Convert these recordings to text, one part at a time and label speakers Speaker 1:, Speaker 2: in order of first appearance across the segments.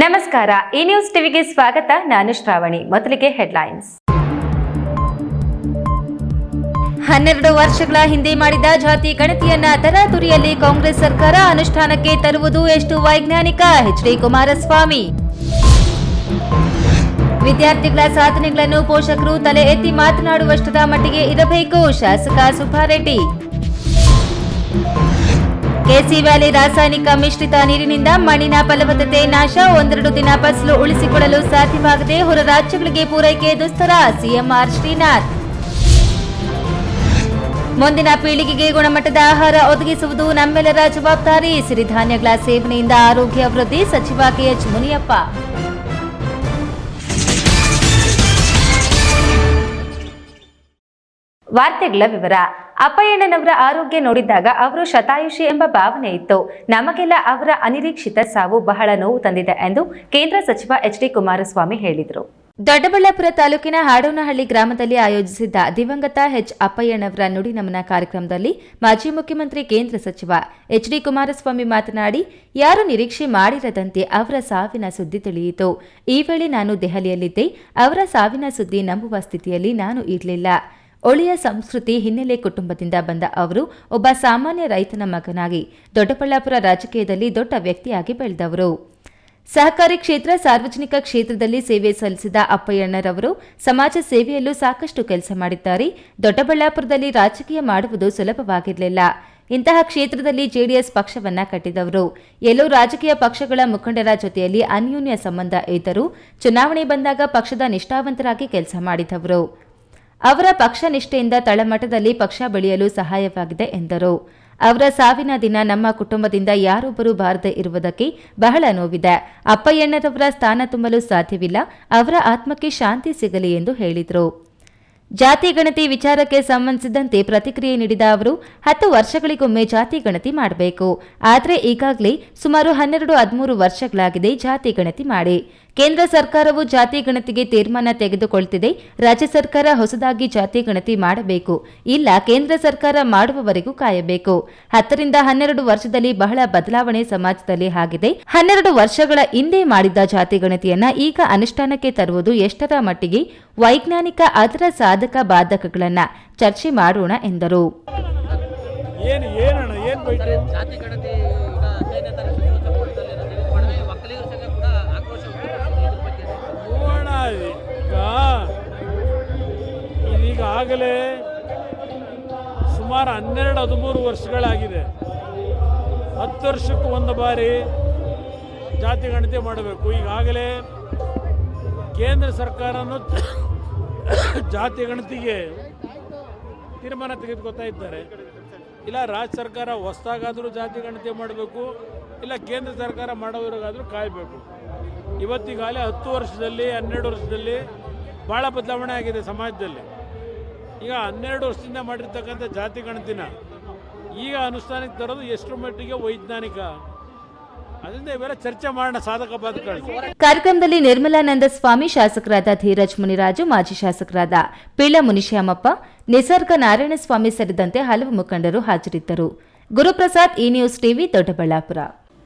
Speaker 1: ನಮಸ್ಕಾರ, ಈ ನ್ಯೂಸ್ ಟಿವಿಗೆ ಸ್ವಾಗತ. ನಾನು ಶ್ರಾವಣಿ. ಮೊದಲಿಗೆ ಹೆಡ್ಲೈನ್ಸ್. 12 ವರ್ಷಗಳ ಹಿಂದೆ ಮಾಡಿದ ಜಾತಿ ಗಣತಿಯನ್ನ ತರಾತುರಿಯಲ್ಲಿ ಕಾಂಗ್ರೆಸ್ ಸರ್ಕಾರ ಅನುಷ್ಠಾನಕ್ಕೆ ತರುವುದು ಎಷ್ಟು ವೈಜ್ಞಾನಿಕ? ಎಚ್.ಡಿ. ಕುಮಾರಸ್ವಾಮಿ. ವಿದ್ಯಾರ್ಥಿಗಳ ಸಾಧನೆಗಳನ್ನು ಪೋಷಕರು ತಲೆ ಎತ್ತಿ ಮಾತನಾಡುವಷ್ಟರ ಮಟ್ಟಿಗೆ ಇರಬೇಕು, ಶಾಸಕ ಸುಬ್ಬಾರೆಡ್ಡಿ. ಕೆಸಿ ವ್ಯಾಲಿ ರಾಸಾಯನಿಕ ಮಿಶ್ರಿತ ನೀರಿನಿಂದ ಮಣ್ಣಿನ ಫಲವತ್ತತೆ ನಾಶ, 1-2 ದಿನ ಫಸಲು ಉಳಿಸಿಕೊಳ್ಳಲು ಸಾಧ್ಯವಾಗದೆ ಹೊರ ರಾಜ್ಯಗಳಿಗೆ ಪೂರೈಕೆ ದುಸ್ತರ, ಸಿಎಂ ಆರ್ ಶ್ರೀನಾಥ್. ಮುಂದಿನ ಪೀಳಿಗೆಗೆ ಗುಣಮಟ್ಟದ ಆಹಾರ ಒದಗಿಸುವುದು ನಮ್ಮೆಲ್ಲರ ಜವಾಬ್ದಾರಿ, ಸಿರಿಧಾನ್ಯಗಳ ಸೇವನೆಯಿಂದ ಆರೋಗ್ಯ ವೃದ್ಧಿ, ಸಚಿವ ಕೆಎಚ್ ಮುನಿಯಪ್ಪ. ವಾರ್ತೆಗಳ ವಿವರ. ಅಪ್ಪಯ್ಯಣ್ಣನವರ ಆರೋಗ್ಯ ನೋಡಿದಾಗ ಅವರು ಶತಾಯುಷಿ ಎಂಬ ಭಾವನೆ ಇತ್ತು. ನಮಗೆಲ್ಲ ಅವರ ಅನಿರೀಕ್ಷಿತ ಸಾವು ಬಹಳ ನೋವು ತಂದಿದೆ ಎಂದು ಕೇಂದ್ರ ಸಚಿವ ಎಚ್.ಡಿ. ಕುಮಾರಸ್ವಾಮಿ ಹೇಳಿದರು. ದೊಡ್ಡಬಳ್ಳಾಪುರ ತಾಲೂಕಿನ ಹಾಡೋನಹಳ್ಳಿ ಗ್ರಾಮದಲ್ಲಿ ಆಯೋಜಿಸಿದ್ದ ದಿವಂಗತ ಎಚ್ ಅಪ್ಪಯ್ಯಣ್ಣವರ ನುಡಿ ನಮನ ಕಾರ್ಯಕ್ರಮದಲ್ಲಿ ಮಾಜಿ ಮುಖ್ಯಮಂತ್ರಿ ಕೇಂದ್ರ ಸಚಿವ ಎಚ್.ಡಿ. ಕುಮಾರಸ್ವಾಮಿ ಮಾತನಾಡಿ, ಯಾರು ನಿರೀಕ್ಷೆ ಮಾಡಿರದಂತೆ ಅವರ ಸಾವಿನ ಸುದ್ದಿ ತಿಳಿಯಿತು. ಈ ವೇಳೆ ನಾನು ದೆಹಲಿಯಲ್ಲಿದ್ದೆ. ಅವರ ಸಾವಿನ ಸುದ್ದಿ ನಂಬುವ ಸ್ಥಿತಿಯಲ್ಲಿ ನಾನು ಇರಲಿಲ್ಲ. ಒಳಿಯ ಸಂಸ್ಕೃತಿ ಹಿನ್ನೆಲೆ ಕುಟುಂಬದಿಂದ ಬಂದ ಅವರು ಒಬ್ಬ ಸಾಮಾನ್ಯ ರೈತನ ಮಗನಾಗಿ ದೊಡ್ಡಬಳ್ಳಾಪುರ ರಾಜಕೀಯದಲ್ಲಿ ದೊಡ್ಡ ವ್ಯಕ್ತಿಯಾಗಿ ಬೆಳೆದವರು. ಸಹಕಾರಿ ಕ್ಷೇತ್ರ, ಸಾರ್ವಜನಿಕ ಕ್ಷೇತ್ರದಲ್ಲಿ ಸೇವೆ ಸಲ್ಲಿಸಿದ ಅಪ್ಪಯ್ಯಣ್ಣರವರು ಸಮಾಜ ಸೇವೆಯಲ್ಲೂ ಸಾಕಷ್ಟು ಕೆಲಸ ಮಾಡಿದ್ದಾರೆ. ದೊಡ್ಡಬಳ್ಳಾಪುರದಲ್ಲಿ ರಾಜಕೀಯ ಮಾಡುವುದು ಸುಲಭವಾಗಿರಲಿಲ್ಲ. ಇಂತಹ ಕ್ಷೇತ್ರದಲ್ಲಿ ಜೆಡಿಎಸ್ ಪಕ್ಷವನ್ನ ಕಟ್ಟಿದವರು. ಎಲ್ಲೋ ರಾಜಕೀಯ ಪಕ್ಷಗಳ ಮುಖಂಡರ ಜೊತೆಯಲ್ಲಿ ಅನ್ಯೋನ್ಯ ಸಂಬಂಧ ಇದ್ದರೂ ಚುನಾವಣೆ ಬಂದಾಗ ಪಕ್ಷದ ನಿಷ್ಠಾವಂತರಾಗಿ ಕೆಲಸ ಮಾಡಿದವರು. ಅವರ ಪಕ್ಷ ನಿಷ್ಠೆಯಿಂದ ತಳಮಟ್ಟದಲ್ಲಿ ಪಕ್ಷ ಬೆಳೆಯಲು ಸಹಾಯವಾಗಿದೆ ಎಂದರು. ಅವರ ಸಾವಿನ ದಿನ ನಮ್ಮ ಕುಟುಂಬದಿಂದ ಯಾರೊಬ್ಬರೂ ಬಾರದೆ ಇರುವುದಕ್ಕೆ ಬಹಳ ನೋವಿದೆ. ಅಪ್ಪಯ್ಯಣ್ಣರವರ ಸ್ಥಾನ ತುಂಬಲು ಸಾಧ್ಯವಿಲ್ಲ. ಅವರ ಆತ್ಮಕ್ಕೆ ಶಾಂತಿ ಸಿಗಲಿ ಎಂದು ಹೇಳಿದರು. ಜಾತಿ ಗಣತಿ ವಿಚಾರಕ್ಕೆ ಸಂಬಂಧಿಸಿದಂತೆ ಪ್ರತಿಕ್ರಿಯೆ ನೀಡಿದ ಅವರು, 10 ವರ್ಷಗಳಿಗೊಮ್ಮೆ ಜಾತಿ ಗಣತಿ ಮಾಡಬೇಕು. ಆದರೆ ಈಗಾಗಲೇ ಸುಮಾರು 12-13 ವರ್ಷಗಳಾಗಿದೆ ಜಾತಿ ಗಣತಿ ಮಾಡಿ. ಕೇಂದ್ರ ಸರ್ಕಾರವು ಜಾತಿ ಗಣತಿಗೆ ತೀರ್ಮಾನ ತೆಗೆದುಕೊಳ್ಳುತ್ತಿದೆ. ರಾಜ್ಯ ಸರ್ಕಾರ ಹೊಸದಾಗಿ ಜಾತಿ ಗಣತಿ ಮಾಡಬೇಕು. ಇಲ್ಲ, ಕೇಂದ್ರ ಸರ್ಕಾರ ಮಾಡುವವರೆಗೂ ಕಾಯಬೇಕು. 10-12 ವರ್ಷದಲ್ಲಿ ಬಹಳ ಬದಲಾವಣೆ ಸಮಾಜದಲ್ಲಿ ಆಗಿದೆ. 12 ವರ್ಷಗಳ ಹಿಂದೆ ಮಾಡಿದ ಜಾತಿ ಗಣತಿಯನ್ನ ಈಗ ಅನುಷ್ಠಾನಕ್ಕೆ ತರುವುದು ಎಷ್ಟರ ಮಟ್ಟಿಗೆ ವೈಜ್ಞಾನಿಕ, ಅದರ ಸಾಧಕ ಬಾಧಕಗಳನ್ನ ಚರ್ಚೆ ಮಾಡೋಣ ಎಂದರು.
Speaker 2: ಈಗಾಗಲೇ ಸುಮಾರು 12-13 ವರ್ಷಗಳಾಗಿದೆ. 10 ವರ್ಷಕ್ಕೂ ಒಂದು ಬಾರಿ ಜಾತಿ ಗಣತಿ ಮಾಡಬೇಕು. ಈಗಾಗಲೇ ಕೇಂದ್ರ ಸರ್ಕಾರನು ಜಾತಿ ಗಣತಿಗೆ ತೀರ್ಮಾನ ತೆಗೆದುಕೊಳ್ತಾ ಇದ್ದಾರೆ. ಇಲ್ಲ ರಾಜ್ಯ ಸರ್ಕಾರ ಹೊಸದಾಗಾದರೂ ಜಾತಿ ಗಣತಿ ಮಾಡಬೇಕು, ಇಲ್ಲ ಕೇಂದ್ರ ಸರ್ಕಾರ ಮಾಡೋವ್ರಿಗಾದರೂ ಕಾಯಬೇಕು. ಇವತ್ತಿಗಾಗಲೇ 10 ವರ್ಷದಲ್ಲಿ 12 ವರ್ಷದಲ್ಲಿ ಭಾಳ ಬದಲಾವಣೆ ಆಗಿದೆ ಸಮಾಜದಲ್ಲಿ. ಈಗ 12 ವರ್ಷದಿಂದ ಮಾಡಿರ್ತಕ್ಕಂಥ ಜಾತಿ ಗಣತಿನ ಈಗ ಅನುಷ್ಠಾನಕ್ಕೆ ತರೋದು ಎಷ್ಟು ಮಟ್ಟಿಗೆ ವೈಜ್ಞಾನಿಕ, ಅದರಿಂದ ಇವೆಲ್ಲ ಚರ್ಚೆ ಮಾಡೋಣ, ಸಾಧಕ ಬಾಧಕಗಳು.
Speaker 1: ಕಾರ್ಯಕ್ರಮದಲ್ಲಿ ನಿರ್ಮಲಾನಂದ ಸ್ವಾಮಿ, ಶಾಸಕರಾದ ಧೀರಜ್ ಮುನಿರಾಜು, ಮಾಜಿ ಶಾಸಕರಾದ ಪಿಳ್ಳ ಮುನಿಶ್ಯಾಮಪ್ಪ, ನಿಸರ್ಗ ನಾರಾಯಣಸ್ವಾಮಿ ಸೇರಿದಂತೆ ಹಲವು ಮುಖಂಡರು ಹಾಜರಿದ್ದರು. ಗುರುಪ್ರಸಾದ್, ಈ ನ್ಯೂಸ್ ಟಿವಿ, ದೊಡ್ಡಬಳ್ಳಾಪುರ.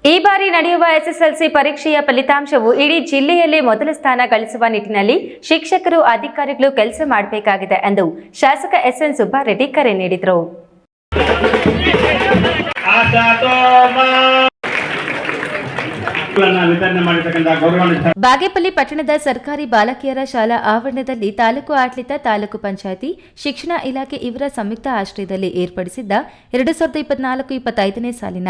Speaker 1: ಈ ಬಾರಿ ನಡೆಯುವ ಎಸ್ಎಸ್ಎಲ್ಸಿ ಪರೀಕ್ಷೆಯ ಫಲಿತಾಂಶವು ಇಡೀ ಜಿಲ್ಲೆಯಲ್ಲಿ ಮೊದಲ ಸ್ಥಾನ ಗಳಿಸುವ ನಿಟ್ಟಿನಲ್ಲಿ ಶಿಕ್ಷಕರು, ಅಧಿಕಾರಿಗಳು ಕೆಲಸ ಮಾಡಬೇಕಾಗಿದೆ ಎಂದು ಶಾಸಕ ಎಸ್ಎನ್ ಸುಬ್ಬಾರೆಡ್ಡಿ ಕರೆ ನೀಡಿದರು. ಬಾಗೇಪಲ್ಲಿ ಪಟ್ಟಣದ ಸರ್ಕಾರಿ ಬಾಲಕಿಯರ ಶಾಲಾ ಆವರಣದಲ್ಲಿ ತಾಲೂಕು ಆಡಳಿತ, ತಾಲೂಕು ಪಂಚಾಯಿತಿ, ಶಿಕ್ಷಣ ಇಲಾಖೆ ಇವರ ಸಂಯುಕ್ತ ಆಶ್ರಯದಲ್ಲಿ ಏರ್ಪಡಿಸಿದ್ದ 2024-25ನೇ ಸಾಲಿನ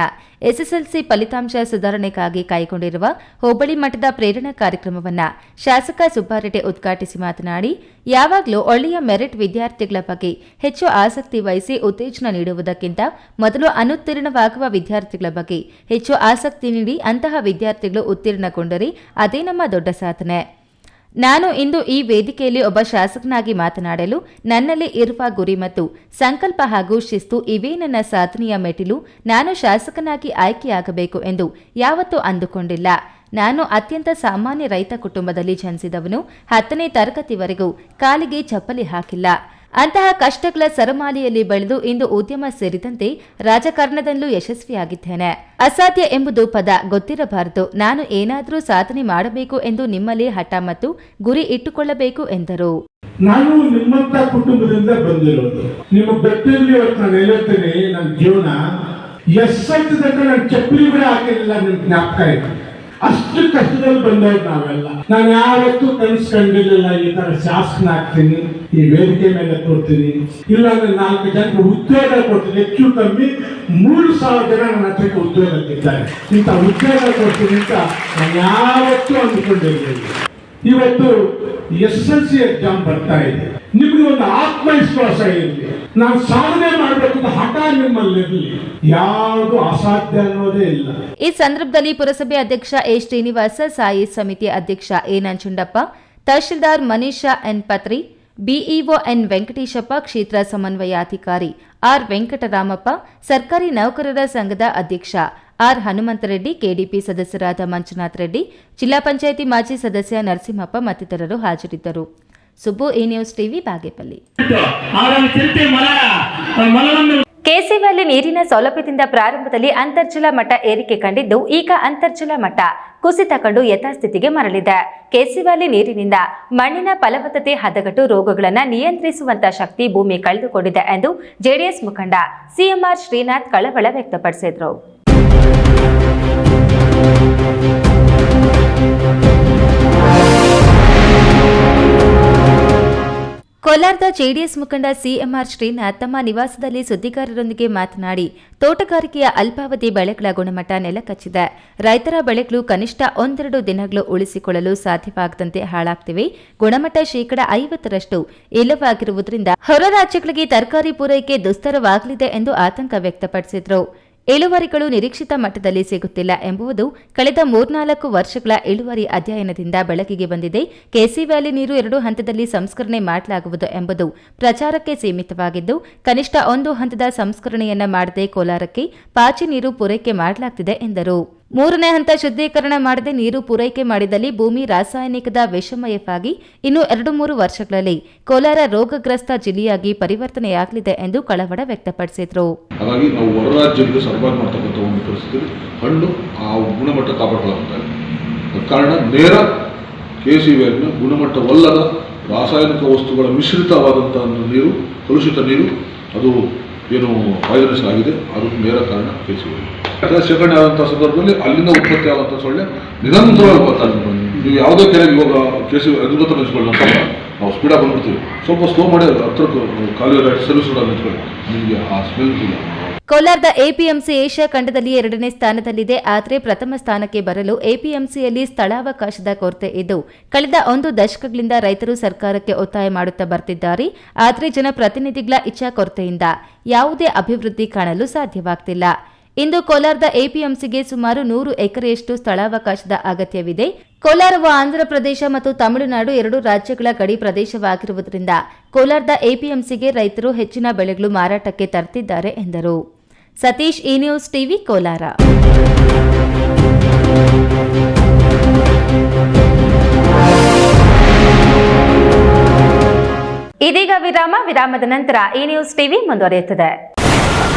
Speaker 1: ಎಸ್ಎಸ್ಎಲ್ಸಿ ಫಲಿತಾಂಶ ಸುಧಾರಣೆಗಾಗಿ ಕೈಗೊಂಡಿರುವ ಹೋಬಳಿ ಮಟ್ಟದ ಪ್ರೇರಣಾ ಕಾರ್ಯಕ್ರಮವನ್ನು ಶಾಸಕ ಸುಬ್ಬಾರೆಡ್ಡಿ ಉದ್ಘಾಟಿಸಿ ಮಾತನಾಡಿ, ಯಾವಾಗಲೂ ಒಳ್ಳೆಯ ಮೆರಿಟ್ ವಿದ್ಯಾರ್ಥಿಗಳ ಬಗ್ಗೆ ಹೆಚ್ಚು ಆಸಕ್ತಿ ವಹಿಸಿ ಉತ್ತೇಜನ ನೀಡುವುದಕ್ಕಿಂತ ಮೊದಲು ಅನುತ್ತೀರ್ಣವಾಗುವ ವಿದ್ಯಾರ್ಥಿಗಳ ಬಗ್ಗೆ ಹೆಚ್ಚು ಆಸಕ್ತಿ ನೀಡಿ ಅಂತಹ ವಿದ್ಯಾರ್ಥಿಗಳು ಉತ್ತೀರ್ಣಗೊಂಡರೆ ಅದೇ ನಮ್ಮ ದೊಡ್ಡ ಸಾಧನೆ. ನಾನು ಇಂದು ಈ ವೇದಿಕೆಯಲ್ಲಿ ಒಬ್ಬ ಶಾಸಕನಾಗಿ ಮಾತನಾಡಲು ನನ್ನಲ್ಲಿ ಇರುವ ಗುರಿ ಮತ್ತು ಸಂಕಲ್ಪ ಹಾಗೂ ಶಿಸ್ತು ಇವೇ ನನ್ನ ಸಾಧನೆಯ ಮೆಟ್ಟಿಲು. ನಾನು ಶಾಸಕನಾಗಿ ಆಯ್ಕೆಯಾಗಬೇಕು ಎಂದು ಯಾವತ್ತೂ ಅಂದುಕೊಂಡಿಲ್ಲ. ನಾನು ಅತ್ಯಂತ ಸಾಮಾನ್ಯ ರೈತ ಕುಟುಂಬದಲ್ಲಿ ಜನಿಸಿದವನು. 10ನೇ ತರಗತಿವರೆಗೂ ಕಾಲಿಗೆ ಚಪ್ಪಲಿ ಹಾಕಿಲ್ಲ. ಅಂತಹ ಕಷ್ಟಗಳ ಸರಮಾಲೆಯಲ್ಲಿ ಬೆಳೆದು ಇಂದು ಉದ್ಯಮ ಸೇರಿದಂತೆ ರಾಜಕಾರಣದಲ್ಲೂ ಯಶಸ್ವಿಯಾಗಿದ್ದೇನೆ. ಅಸಾಧ್ಯ ಎಂಬುದು ಪದ ಗೊತ್ತಿರಬಾರದು. ನಾನು ಏನಾದರೂ ಸಾಧನೆ ಮಾಡಬೇಕು ಎಂದು ನಿಮ್ಮಲ್ಲಿ ಹಠ ಮತ್ತು ಗುರಿ ಇಟ್ಟುಕೊಳ್ಳಬೇಕು ಎಂದರು.
Speaker 3: ನಾನು ನಿಮ್ಮಂತ ಕುಟುಂಬದಿಂದ ಬಂದಿರೋದು. ನಿಮ್ಮ ಬೆಟ್ಟಲ್ಲಿ ಇವತ್ತು ನಾನು ಹೇಳ್ತೇನೆ, ನನ್ನ ಜೀವನ ಎಷ್ಟೊತ್ತು ತನಕ ನಾನು ಚಪ್ಪಲಿ ಕೂಡ ಹಾಕಿರಲಿಲ್ಲ. ನಿಮ್ಗೆ ಜ್ಞಾಪಕ ಇದೆ, ಅಷ್ಟು ಕಷ್ಟದಲ್ಲಿ ಬಂದವ್ರು ನಾವೆಲ್ಲ. ನಾನು ಯಾವತ್ತೂ ಕನಸು ಕಂಡಿರಲಿಲ್ಲ ಈ ತರ ಶಾಸನ ಆಗ್ತೀನಿ, ಈ ವೇದಿಕೆ ಮೇಲೆ ಕೊಡ್ತೀನಿ, ಇಲ್ಲ ಅಂದ್ರೆ 4 ಜನಕ್ಕೆ ಉದ್ಯೋಗ ಕೊಡ್ತೀನಿ. ಹೆಚ್ಚು ಕಮ್ಮಿ 3,000 ಜನ ನನ್ನ ಹತ್ರಕ್ಕೆ ಉದ್ಯೋಗಕ್ಕಿದ್ದಾರೆ. ಇಂಥ ಉದ್ಯೋಗ ಕೊಡ್ತೀನಿ ಅಂತ ನಾನು ಯಾವತ್ತೂ ಅಂದ್ಕೊಂಡಿರಲಿಲ್ಲ. ಇವತ್ತು SSLC ಎಕ್ಸಾಮ್ ಬರ್ತಾ ಇದೆ, ನಿಮ್ಗೆ ಒಂದು ಆತ್ಮವಿಶ್ವಾಸ ಇರಲಿ, ನಾವು ಸಾಧನೆ ಮಾಡಬೇಕು ಹಠ ನಿಮ್ಮಲ್ಲಿರಲಿ, ಯಾವುದು ಅಸಾಧ್ಯ ಅನ್ನೋದೇ ಇಲ್ಲ.
Speaker 1: ಈ ಸಂದರ್ಭದಲ್ಲಿ ಪುರಸಭೆ ಅಧ್ಯಕ್ಷ ಎ ಶ್ರೀನಿವಾಸ, ಸಾಯಿ ಸಮಿತಿ ಅಧ್ಯಕ್ಷ A Nanjundappa, tahsildar Manisha N Patri, BEO N Venkateshappa, ಕ್ಷೇತ್ರ ಸಮನ್ವಯಾಧಿಕಾರಿ ಆರ್ ವೆಂಕಟರಾಮಪ್ಪ, ಸರ್ಕಾರಿ ನೌಕರರ ಸಂಘದ ಅಧ್ಯಕ್ಷ ಆರ್ ಹನುಮಂತರೆಡ್ಡಿ, ಕೆಡಿಪಿ ಸದಸ್ಯರಾದ ಮಂಜುನಾಥ್ ರೆಡ್ಡಿ, ಜಿಲ್ಲಾ ಪಂಚಾಯಿತಿ ಮಾಜಿ ಸದಸ್ಯ ನರಸಿಂಹಪ್ಪ ಮತ್ತಿತರರು ಹಾಜರಿದ್ದರು. Subbu, A news TV, Bagepalli. KC valley ನೀರಿನ ಸೌಲಭ್ಯದಿಂದ ಪ್ರಾರಂಭದಲ್ಲಿ ಅಂತರ್ಜಲ ಮಟ್ಟ ಏರಿಕೆ ಕಂಡಿದ್ದು, ಈಗ ಅಂತರ್ಜಲ ಮಟ್ಟ ಕುಸಿತ ಕಂಡು ಯಥಾಸ್ಥಿತಿಗೆ ಮರಳಿದೆ. ಕೆಸಿ ವ್ಯಾಲಿ ನೀರಿನಿಂದ ಮಣ್ಣಿನ ಫಲವತ್ತತೆ ಹದಗೆಟ್ಟು ರೋಗಗಳನ್ನು ನಿಯಂತ್ರಿಸುವಂತ ಶಕ್ತಿ ಭೂಮಿ ಕಳೆದುಕೊಂಡಿದೆ ಎಂದು ಜೆಡಿಎಸ್ ಮುಖಂಡ ಸಿಎಂಆರ್ ಶ್ರೀನಾಥ್ ಕಳವಳ ವ್ಯಕ್ತಪಡಿಸಿದರು. ಕೋಲಾರದ ಜೆಡಿಎಸ್ ಮುಖಂಡ ಸಿಎಂಆರ್ ಶ್ರೀನಾಥ್ ತಮ್ಮ ನಿವಾಸದಲ್ಲಿ ಸುದ್ದಿಗಾರರೊಂದಿಗೆ ಮಾತನಾಡಿ, ತೋಟಗಾರಿಕೆಯ ಅಲ್ಪಾವಧಿ ಬೆಳೆಗಳ ಗುಣಮಟ್ಟ ನೆಲಕಚ್ಚಿದೆ. ರೈತರ ಬೆಳೆಗಳು ಕನಿಷ್ಠ 1-2 ದಿನಗಳು ಉಳಿಸಿಕೊಳ್ಳಲು ಸಾಧ್ಯವಾಗದಂತೆ ಹಾಳಾಗ್ತಿವೆ. ಗುಣಮಟ್ಟ 50% ಇಲ್ಲವಾಗಿರುವುದರಿಂದ ಹೊರ ರಾಜ್ಯಗಳಿಗೆ ತರಕಾರಿ ಪೂರೈಕೆ ದುಸ್ತರವಾಗಲಿದೆ ಎಂದು ಆತಂಕ ವ್ಯಕ್ತಪಡಿಸಿದರು. ಇಳುವರಿಗಳು ನಿರೀಕ್ಷಿತ ಮಟ್ಟದಲ್ಲಿ ಸಿಗುತ್ತಿಲ್ಲ ಎಂಬುದು ಕಳೆದ 3-4 ವರ್ಷಗಳ ಇಳುವರಿ ಅಧ್ಯಯನದಿಂದ ಬೆಳಕಿಗೆ ಬಂದಿದೆ. ಕೆಸಿ ವ್ಯಾಲಿ ನೀರು 2 ಹಂತದಲ್ಲಿ ಸಂಸ್ಕರಣೆ ಮಾಡಲಾಗುವುದು ಎಂಬುದು ಪ್ರಚಾರಕ್ಕೆ ಸೀಮಿತವಾಗಿದ್ದು, ಕನಿಷ್ಠ 1 ಹಂತದ ಸಂಸ್ಕರಣೆಯನ್ನ ಮಾಡದೆ ಕೋಲಾರಕ್ಕೆ ಪಾಚಿ ನೀರು ಪೂರೈಕೆ ಮಾಡಲಾಗ್ತಿದೆ ಎಂದರು. 3ನೇ ಹಂತ ಶುದ್ಧೀಕರಣ ಮಾಡದೆ ನೀರು ಪೂರೈಕೆ ಮಾಡಿದಲ್ಲಿ ಭೂಮಿ ರಾಸಾಯನಿಕದ ವಿಷಮಯವಾಗಿ ಇನ್ನು 2-3 ವರ್ಷಗಳಲ್ಲಿ ಕೋಲಾರ ರೋಗಗ್ರಸ್ತ ಜಿಲ್ಲೆಯಾಗಿ ಪರಿವರ್ತನೆಯಾಗಲಿದೆ ಎಂದು ಕಳವಳ ವ್ಯಕ್ತಪಡಿಸಿದರು.
Speaker 4: ಹಾಗಾಗಿ ನಾವು ಹೊರ ರಾಜ್ಯಗಳಿಗೆ ಸರಬರಾಜು ಮಾಡ್ತಕ್ಕಂಥ ಒಂದು ಪರಿಸ್ಥಿತಿಯಲ್ಲಿ ಹಣ್ಣು ಆ ಗುಣಮಟ್ಟ ಕಾಪಾಡಲಾಗ್ತಾ ಇದೆ. ಕಾರಣ ನೇರ ಕೆಸಿ ವ್ಯಾಲಿನ ಗುಣಮಟ್ಟವಲ್ಲದ ರಾಸಾಯನಿಕ ವಸ್ತುಗಳ ಮಿಶ್ರಿತವಾದಂಥ ನೀರು, ಕಲುಷಿತ ನೀರು, ಅದು ಏನು ಪಾಯ್ಸನಸ್ ಆಗಿದೆ, ಅದು ನೇರ ಕಾರಣ ಕೆಸಿ ವ್ಯಾಲಿ. ಶೇಖರಣೆ ಆದಂಥ ಸಂದರ್ಭದಲ್ಲಿ ಅಲ್ಲಿಂದ ಉತ್ಪತ್ತಿ ಆದಂಥ ಸೊಳ್ಳೆ ನಿರಂತರವಾಗಿ ಬರ್ತಾರೆ. ನೀವು ಯಾವುದೇ ಕೆರೆಗೆ ಇವಾಗ ಕೆಸಿ ಎದುರುಗತ ನಿಲ್ಸ್ಕೊಳ್ಳಿ, ನಾವು ಸ್ಪೀಡಾಗಿ ಬಂದ್ಬಿಡ್ತೀವಿ, ಸ್ವಲ್ಪ ಸ್ಲೋ ಮಾಡಿ ಹತ್ರ ಖಾಲಿ ಸರ್ವಿಸ್ ರೋಡ್ ನಿಂತ್ಕೊಳ್ಳಿ, ನಿಮಗೆ ಆ ಸ್ಮೆಲ್ ಇಲ್ಲ.
Speaker 1: ಕೋಲಾರದ ಎಪಿಎಂಸಿ ಏಷ್ಯಾ ಖಂಡದಲ್ಲಿ 2ನೇ ಸ್ಥಾನದಲ್ಲಿದೆ. ಆದರೆ ಪ್ರಥಮ ಸ್ಥಾನಕ್ಕೆ ಬರಲು ಎಪಿಎಂಸಿಯಲ್ಲಿ ಸ್ಥಳಾವಕಾಶದ ಕೊರತೆ ಇದ್ದು, ಕಳೆದ 1 ದಶಕಗಳಿಂದ ರೈತರು ಸರ್ಕಾರಕ್ಕೆ ಒತ್ತಾಯ ಮಾಡುತ್ತಾ ಬರ್ತಿದ್ದಾರೆ. ಆದರೆ ಜನಪ್ರತಿನಿಧಿಗಳ ಇಚ್ಛಾ ಕೊರತೆಯಿಂದ ಯಾವುದೇ ಅಭಿವೃದ್ಧಿ ಕಾಣಲು ಸಾಧ್ಯವಾಗ್ತಿಲ್ಲ. ಇಂದು ಕೋಲಾರದ ಎಪಿಎಂಸಿಗೆ ಸುಮಾರು 100 ಎಕರೆಯಷ್ಟು ಸ್ಥಳಾವಕಾಶದ ಅಗತ್ಯವಿದೆ. ಕೋಲಾರವು ಆಂಧ್ರಪ್ರದೇಶ ಮತ್ತು ತಮಿಳುನಾಡು 2 ರಾಜ್ಯಗಳ ಗಡಿ ಪ್ರದೇಶವಾಗಿರುವುದರಿಂದ ಕೋಲಾರದ ಎಪಿಎಂಸಿಗೆ ರೈತರು ಹೆಚ್ಚಿನ ಬೆಳೆಗಳು ಮಾರಾಟಕ್ಕೆ ತರುತ್ತಿದ್ದಾರೆ ಎಂದರು. Satish, E news TV, Kolar. ಇದೀಗ ವಿರಾಮದ ನಂತರ ಇ ನ್ಯೂಸ್ ಟಿವಿ ಮುಂದುವರಿಯುತ್ತದೆ.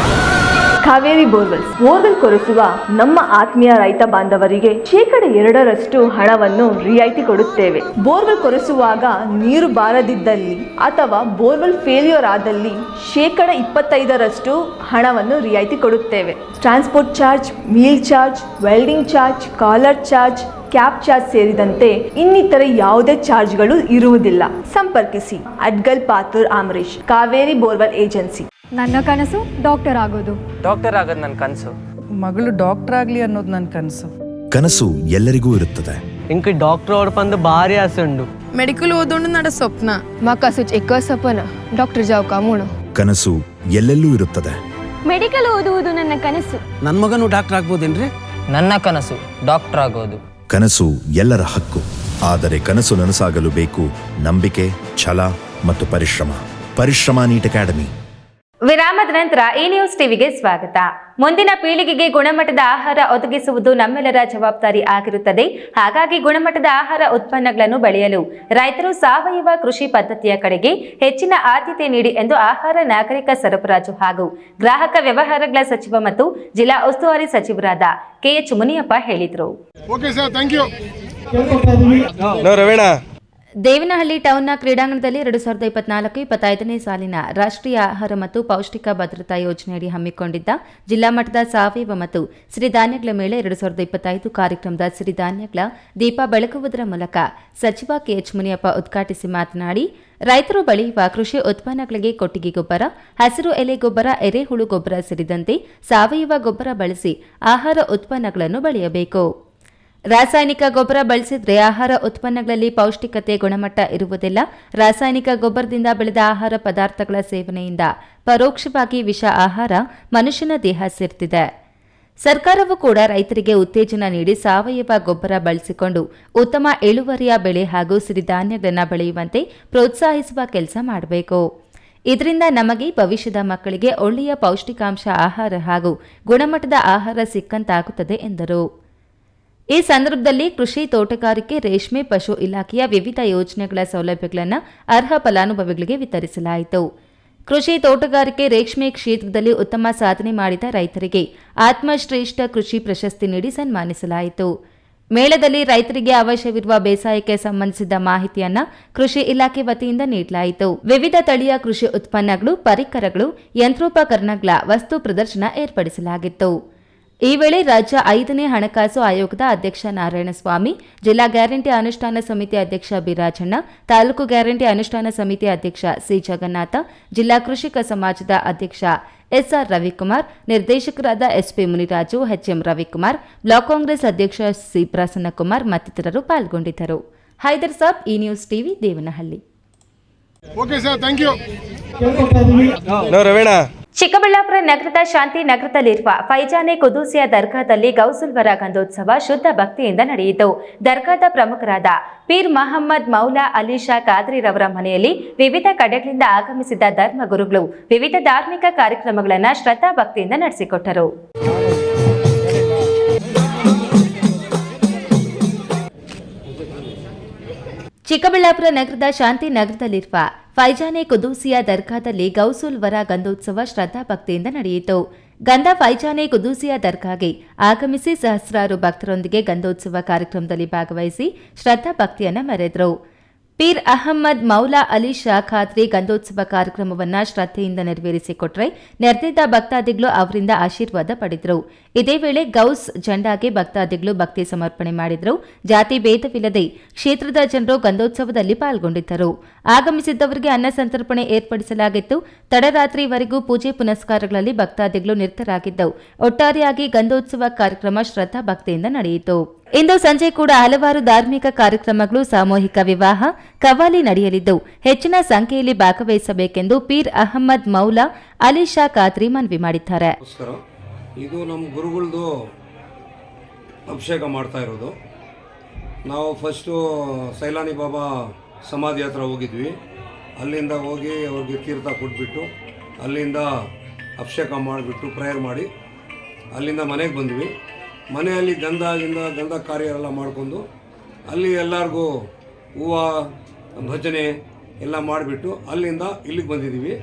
Speaker 5: ಕಾವೇರಿ ಬೋರ್ವೆಲ್ ಕೊರೆಸುವ ನಮ್ಮ ಆತ್ಮೀಯ ರೈತ ಬಾಂಧವರಿಗೆ 2% ಹಣವನ್ನು ರಿಯಾಯಿತಿ ಕೊಡುತ್ತೇವೆ. ಬೋರ್ವೆಲ್ ಕೊರೆಸುವಾಗ ನೀರು ಬಾರದಿದ್ದಲ್ಲಿ ಅಥವಾ ಬೋರ್ವೆಲ್ ಫೇಲ್ಯೂರ್ ಆದಲ್ಲಿ 25% ಹಣವನ್ನು ರಿಯಾಯಿತಿ ಕೊಡುತ್ತೇವೆ. Transport charge, meal charge, welding charge, collar charge, cab charge ಸೇರಿದಂತೆ ಇನ್ನಿತರೆ ಯಾವುದೇ ಚಾರ್ಜ್ಗಳು ಇರುವುದಿಲ್ಲ. ಸಂಪರ್ಕಿಸಿ ಅಡ್ಗಲ್ ಪಾತೂರ್ ಆಮರೇಶ್, ಕಾವೇರಿ ಬೋರ್ವೆಲ್ ಏಜೆನ್ಸಿ.
Speaker 6: ನನ್ನ ಕನಸು ಡಾಕ್ಟರ್ ಆಗೋದು
Speaker 7: ನನ್ನ ಕನಸು.
Speaker 8: ಮಗಳು ಡಾಕ್ಟರ್ ಆಗ್ಲಿ ಅನ್ನೋದು ನನ್ನ ಕನಸು.
Speaker 9: ಕನಸು ಎಲ್ಲರಿಗೂ ಇರುತ್ತದೆ.
Speaker 7: ಇಂಕ ಡಾಕ್ಟರ್ ಅವ್ರ ಪಂದು ಭಾರಿ ಆಸೆ ಉಂಡು.
Speaker 8: ಮೆಡಿಕಲ್ ಓದೋಣ ನಡ ಸ್ವಪ್ನ.
Speaker 6: ಮಕ್ಕಸು ಚಿಕ್ಕ ಸಪನ ಡಾಕ್ಟರ್ ಜಾವ್ ಕಾಮೂಣ.
Speaker 9: ಕನಸು ಎಲ್ಲೆಲ್ಲೂ ಇರುತ್ತದೆ.
Speaker 6: ಮೆಡಿಕಲ್ ಓದುವುದು ನನ್ನ ಕನಸು.
Speaker 10: ನನ್ನ ಮಗನು ಡಾಕ್ಟರ್ ಆಗ್ಬೋದೇನ್ರಿ?
Speaker 7: ನನ್ನ ಕನಸು ಡಾಕ್ಟರ್ ಆಗೋದು.
Speaker 9: ಕನಸು ಎಲ್ಲರ ಹಕ್ಕು. ಆದರೆ ಕನಸು ನನಸಾಗಲು ಬೇಕು ನಂಬಿಕೆ, ಛಲ ಮತ್ತು ಪರಿಶ್ರಮ. ಪರಿಶ್ರಮ ನೀಟ್ ಅಕಾಡೆಮಿ.
Speaker 1: ವಿರಾಮದ ನಂತರ ಈ ನ್ಯೂಸ್ ಟಿವಿಗೆ ಸ್ವಾಗತ. ಮುಂದಿನ ಪೀಳಿಗೆಗೆ ಗುಣಮಟ್ಟದ ಆಹಾರ ಒದಗಿಸುವುದು ನಮ್ಮೆಲ್ಲರ ಜವಾಬ್ದಾರಿ ಆಗಿರುತ್ತದೆ. ಹಾಗಾಗಿ ಗುಣಮಟ್ಟದ ಆಹಾರ ಉತ್ಪನ್ನಗಳನ್ನು ಬೆಳೆಯಲು ರೈತರು ಸಾವಯವ ಕೃಷಿ ಪದ್ಧತಿಯ ಕಡೆಗೆ ಹೆಚ್ಚಿನ ಆದ್ಯತೆ ನೀಡಿ ಎಂದು ಆಹಾರ ನಾಗರಿಕ ಸರಬರಾಜು ಹಾಗೂ ಗ್ರಾಹಕ ವ್ಯವಹಾರಗಳ ಸಚಿವ ಮತ್ತು ಜಿಲ್ಲಾ ಉಸ್ತುವಾರಿ ಸಚಿವರಾದ ಕೆಎಚ್ ಮುನಿಯಪ್ಪ ಹೇಳಿದರು. ದೇವನಹಳ್ಳಿ ಟೌನ್ನ ಕ್ರೀಡಾಂಗಣದಲ್ಲಿ 2024-25ನೇ ಸಾಲಿನ ರಾಷ್ಟ್ರೀಯ ಆಹಾರ ಮತ್ತು ಪೌಷ್ಟಿಕ ಭದ್ರತಾ ಯೋಜನೆಯಡಿ ಹಮ್ಮಿಕೊಂಡಿದ್ದ ಜಿಲ್ಲಾ ಮಟ್ಟದ ಸಾವಯವ ಮತ್ತು ಸಿರಿಧಾನ್ಯಗಳ ಮೇಳೆ 2025 ಕಾರ್ಯಕ್ರಮದ ಸಿರಿಧಾನ್ಯಗಳ ದೀಪ ಬೆಳಗುವುದರ ಮೂಲಕ ಸಚಿವ ಕೆಎಚ್ ಮುನಿಯಪ್ಪ ಉದ್ಘಾಟಿಸಿ ಮಾತನಾಡಿ, ರೈತರು ಬೆಳೆಯುವ ಕೃಷಿ ಉತ್ಪನ್ನಗಳಿಗೆ ಕೊಟ್ಟಿಗೆ ಗೊಬ್ಬರ, ಹಸಿರು ಎಲೆ ಗೊಬ್ಬರ, ಎರೆಹುಳು ಗೊಬ್ಬರ ಸೇರಿದಂತೆ ಸಾವಯವ ಗೊಬ್ಬರ ಬಳಸಿ ಆಹಾರ ಉತ್ಪನ್ನಗಳನ್ನು ಬೆಳೆಯಬೇಕು. ರಾಸಾಯನಿಕ ಗೊಬ್ಬರ ಬಳಸಿದ್ರೆ ಆಹಾರ ಉತ್ಪನ್ನಗಳಲ್ಲಿ ಪೌಷ್ಟಿಕತೆ ಗುಣಮಟ್ಟ ಇರುವುದಿಲ್ಲ. ರಾಸಾಯನಿಕ ಗೊಬ್ಬರದಿಂದ ಬೆಳೆದ ಆಹಾರ ಪದಾರ್ಥಗಳ ಸೇವನೆಯಿಂದ ಪರೋಕ್ಷವಾಗಿ ವಿಷ ಆಹಾರ ಮನುಷ್ಯನ ದೇಹ ಸೇರ್ತಿದೆ. ಸರ್ಕಾರವು ಕೂಡ ರೈತರಿಗೆ ಉತ್ತೇಜನ ನೀಡಿ ಸಾವಯವ ಗೊಬ್ಬರ ಬಳಸಿಕೊಂಡು ಉತ್ತಮ ಇಳುವರಿಯ ಬೆಳೆ ಹಾಗೂ ಸಿರಿಧಾನ್ಯಗಳನ್ನು ಬೆಳೆಯುವಂತೆ ಪ್ರೋತ್ಸಾಹಿಸುವ ಕೆಲಸ ಮಾಡಬೇಕು. ಇದರಿಂದ ನಮಗೆ ಭವಿಷ್ಯದ ಮಕ್ಕಳಿಗೆ ಒಳ್ಳೆಯ ಪೌಷ್ಟಿಕಾಂಶ ಆಹಾರ ಹಾಗೂ ಗುಣಮಟ್ಟದ ಆಹಾರ ಸಿಕ್ಕಂತಾಗುತ್ತದೆ ಎಂದರು. ಈ ಸಂದರ್ಭದಲ್ಲಿ ಕೃಷಿ, ತೋಟಗಾರಿಕೆ, ರೇಷ್ಮೆ, ಪಶು ಇಲಾಖೆಯ ವಿವಿಧ ಯೋಜನೆಗಳ ಸೌಲಭ್ಯಗಳನ್ನು ಅರ್ಹ ಫಲಾನುಭವಿಗಳಿಗೆ ವಿತರಿಸಲಾಯಿತು. ಕೃಷಿ, ತೋಟಗಾರಿಕೆ, ರೇಷ್ಮೆ ಕ್ಷೇತ್ರದಲ್ಲಿ ಉತ್ತಮ ಸಾಧನೆ ಮಾಡಿದ ರೈತರಿಗೆ ಆತ್ಮಶ್ರೇಷ್ಠ ಕೃಷಿ ಪ್ರಶಸ್ತಿ ನೀಡಿ ಸನ್ಮಾನಿಸಲಾಯಿತು. ಮೇಳದಲ್ಲಿ ರೈತರಿಗೆ ಅವಶ್ಯವಿರುವ ಬೇಸಾಯಕ್ಕೆ ಸಂಬಂಧಿಸಿದ ಮಾಹಿತಿಯನ್ನು ಕೃಷಿ ಇಲಾಖೆ ವತಿಯಿಂದ ನೀಡಲಾಯಿತು. ವಿವಿಧ ತಳಿಯ ಕೃಷಿ ಉತ್ಪನ್ನಗಳು, ಪರಿಕರಗಳು, ಯಂತ್ರೋಪಕರಣಗಳ ವಸ್ತು ಪ್ರದರ್ಶನ ಏರ್ಪಡಿಸಲಾಗಿತ್ತು. ಈ ವೇಳೆ ರಾಜ್ಯ 5ನೇ ಹಣಕಾಸು ಆಯೋಗದ ಅಧ್ಯಕ್ಷ ನಾರಾಯಣಸ್ವಾಮಿ, ಜಿಲ್ಲಾ ಗ್ಯಾರಂಟಿ ಅನುಷ್ಠಾನ ಸಮಿತಿ ಅಧ್ಯಕ್ಷ ಬಿರಾಜಣ್ಣ, ತಾಲೂಕು ಗ್ಯಾರಂಟಿ ಅನುಷ್ಠಾನ ಸಮಿತಿ ಅಧ್ಯಕ್ಷ ಸಿ ಜಗನ್ನಾಥ, ಜಿಲ್ಲಾ ಕೃಷಿಕ ಸಮಾಜದ ಅಧ್ಯಕ್ಷ ಎಸ್ಆರ್ ರವಿಕುಮಾರ್, ನಿರ್ದೇಶಕರಾದ SP Muniraju, HM Ravikumar, block Congress ಅಧ್ಯಕ್ಷ ಸಿ ಪ್ರಸನ್ನಕುಮಾರ್ ಮತ್ತಿತರರು ಪಾಲ್ಗೊಂಡಿದ್ದರು. ಹೈದರ್ ಸಾಬ್, ಈ ನ್ಯೂಸ್ ಟಿವಿ, ದೇವನಹಳ್ಳಿ. ಚಿಕ್ಕಬಳ್ಳಾಪುರ ನಗರದ ಶಾಂತಿ ನಗರದಲ್ಲಿರುವ ಫೈಜಾನೆ ಕುದೂಸಿಯಾ ದರ್ಗಾದಲ್ಲಿ ಗೌಸುಲ್ವರ ಗಂಧೋತ್ಸವ ಶುದ್ಧ ಭಕ್ತಿಯಿಂದ ನಡೆಯಿತು. ದರ್ಗಾದ ಪ್ರಮುಖರಾದ ಪೀರ್ ಮಹಮ್ಮದ್ ಮೌಲಾ ಅಲಿ ಶಾ ಖಾದ್ರಿರವರ ಮನೆಯಲ್ಲಿ ವಿವಿಧ ಕಡೆಗಳಿಂದ ಆಗಮಿಸಿದ ಧರ್ಮಗುರುಗಳು ವಿವಿಧ ಧಾರ್ಮಿಕ ಕಾರ್ಯಕ್ರಮಗಳನ್ನು ಶ್ರದ್ಧಾ ಭಕ್ತಿಯಿಂದ ನಡೆಸಿಕೊಟ್ಟರು. ಚಿಕ್ಕಬಳ್ಳಾಪುರ ನಗರದ ಶಾಂತಿ ನಗರದಲ್ಲಿರುವ ಫೈಜಾನೆ ಕುದೂಸಿಯಾ ದರ್ಗಾದಲ್ಲಿ ಗೌಸುಲ್ವರ ಗಂಧೋತ್ಸವ ಶ್ರದ್ಧಾ ಭಕ್ತಿಯಿಂದ ನಡೆಯಿತು. ಗಂಧ ಫೈಜಾನೆ ಕುದೂಸಿಯಾ ದರ್ಗಾಗೆ ಆಗಮಿಸಿ ಸಹಸ್ರಾರು ಭಕ್ತರೊಂದಿಗೆ ಗಂಧೋತ್ಸವ ಕಾರ್ಯಕ್ರಮದಲ್ಲಿ ಭಾಗವಹಿಸಿ ಶ್ರದ್ಧಾ ಭಕ್ತಿಯನ್ನು ಮೆರೆದರು. ಪೀರ್ ಅಹಮ್ಮದ್ ಮೌಲಾ ಅಲಿ ಶಾ ಖಾದ್ರಿ ಗಂಧೋತ್ಸವ ಕಾರ್ಯಕ್ರಮವನ್ನು ಶ್ರದ್ಧೆಯಿಂದ ನೆರವೇರಿಸಿಕೊಟ್ರೆ ನೆರೆದಿದ್ದ ಭಕ್ತಾದಿಗಳು ಅವರಿಂದ ಆಶೀರ್ವಾದ ಪಡೆದರು. ಇದೇ ವೇಳೆ ಗೌಸ್ ಜಂಡಾಗೆ ಭಕ್ತಾದಿಗಳು ಭಕ್ತಿ ಸಮರ್ಪಣೆ ಮಾಡಿದರು. ಜಾತಿ ಭೇದವಿಲ್ಲದೆ ಕ್ಷೇತ್ರದ ಜನರು ಗಂಧೋತ್ಸವದಲ್ಲಿ ಪಾಲ್ಗೊಂಡಿದ್ದರು. ಆಗಮಿಸಿದ್ದವರಿಗೆ ಅನ್ನ ಸಂತರ್ಪಣೆ ಏರ್ಪಡಿಸಲಾಗಿತ್ತು. ತಡರಾತ್ರಿವರೆಗೂ ಪೂಜೆ ಪುನಸ್ಕಾರಗಳಲ್ಲಿ ಭಕ್ತಾದಿಗಳು ನಿರತರಾಗಿದ್ದವು. ಒಟ್ಟಾರೆಯಾಗಿ ಗಂಧೋತ್ಸವ ಕಾರ್ಯಕ್ರಮ ಶ್ರದ್ಧಾ ಭಕ್ತಿಯಿಂದ ನಡೆಯಿತು. ಇಂದು ಸಂಜೆ ಕೂಡ ಹಲವಾರು ಧಾರ್ಮಿಕ ಕಾರ್ಯಕ್ರಮಗಳು, ಸಾಮೂಹಿಕ ವಿವಾಹ, ಕವಾಲಿ ನಡೆಯಲಿದ್ದು ಹೆಚ್ಚಿನ ಸಂಖ್ಯೆಯಲ್ಲಿ ಭಾಗವಹಿಸಬೇಕೆಂದು ಪೀರ್ ಅಹಮ್ಮದ್ ಮೌಲಾ ಅಲಿ ಶಾ ಖಾದ್ರಿ ಮನವಿ ಮಾಡಿದ್ದಾರೆ.
Speaker 11: ಇದು ನಮ್ಮ ಗುರುಗಳದು ಅಭಿಷೇಕ ಮಾಡ್ತಾ ಇರೋದು. ನಾವು ಫಸ್ಟು ಸೈಲಾನಿ ಬಾಬಾ ಸಮಾಧಿ ಹತ್ರ ಹೋಗಿದ್ವಿ. ಅಲ್ಲಿಂದ ಹೋಗಿ ಅವ್ರಿಗೆ ತೀರ್ಥ ಕೊಟ್ಬಿಟ್ಟು ಅಲ್ಲಿಂದ ಅಭಿಷೇಕ ಮಾಡಿಬಿಟ್ಟು ಪ್ರೇಯರ್ ಮಾಡಿ ಅಲ್ಲಿಂದ ಮನೆಗೆ ಬಂದ್ವಿ. ಮನೆಯಲ್ಲಿ ಗಂಧ ಕಾರ್ಯ ಎಲ್ಲ ಮಾಡಿಕೊಂಡು ಅಲ್ಲಿ ಎಲ್ಲರಿಗೂ ಹೂವು ಭಜನೆ ಎಲ್ಲ ಮಾಡಿಬಿಟ್ಟು ಅಲ್ಲಿಂದ ಇಲ್ಲಿಗೆ ಬಂದಿದ್ದೀವಿ.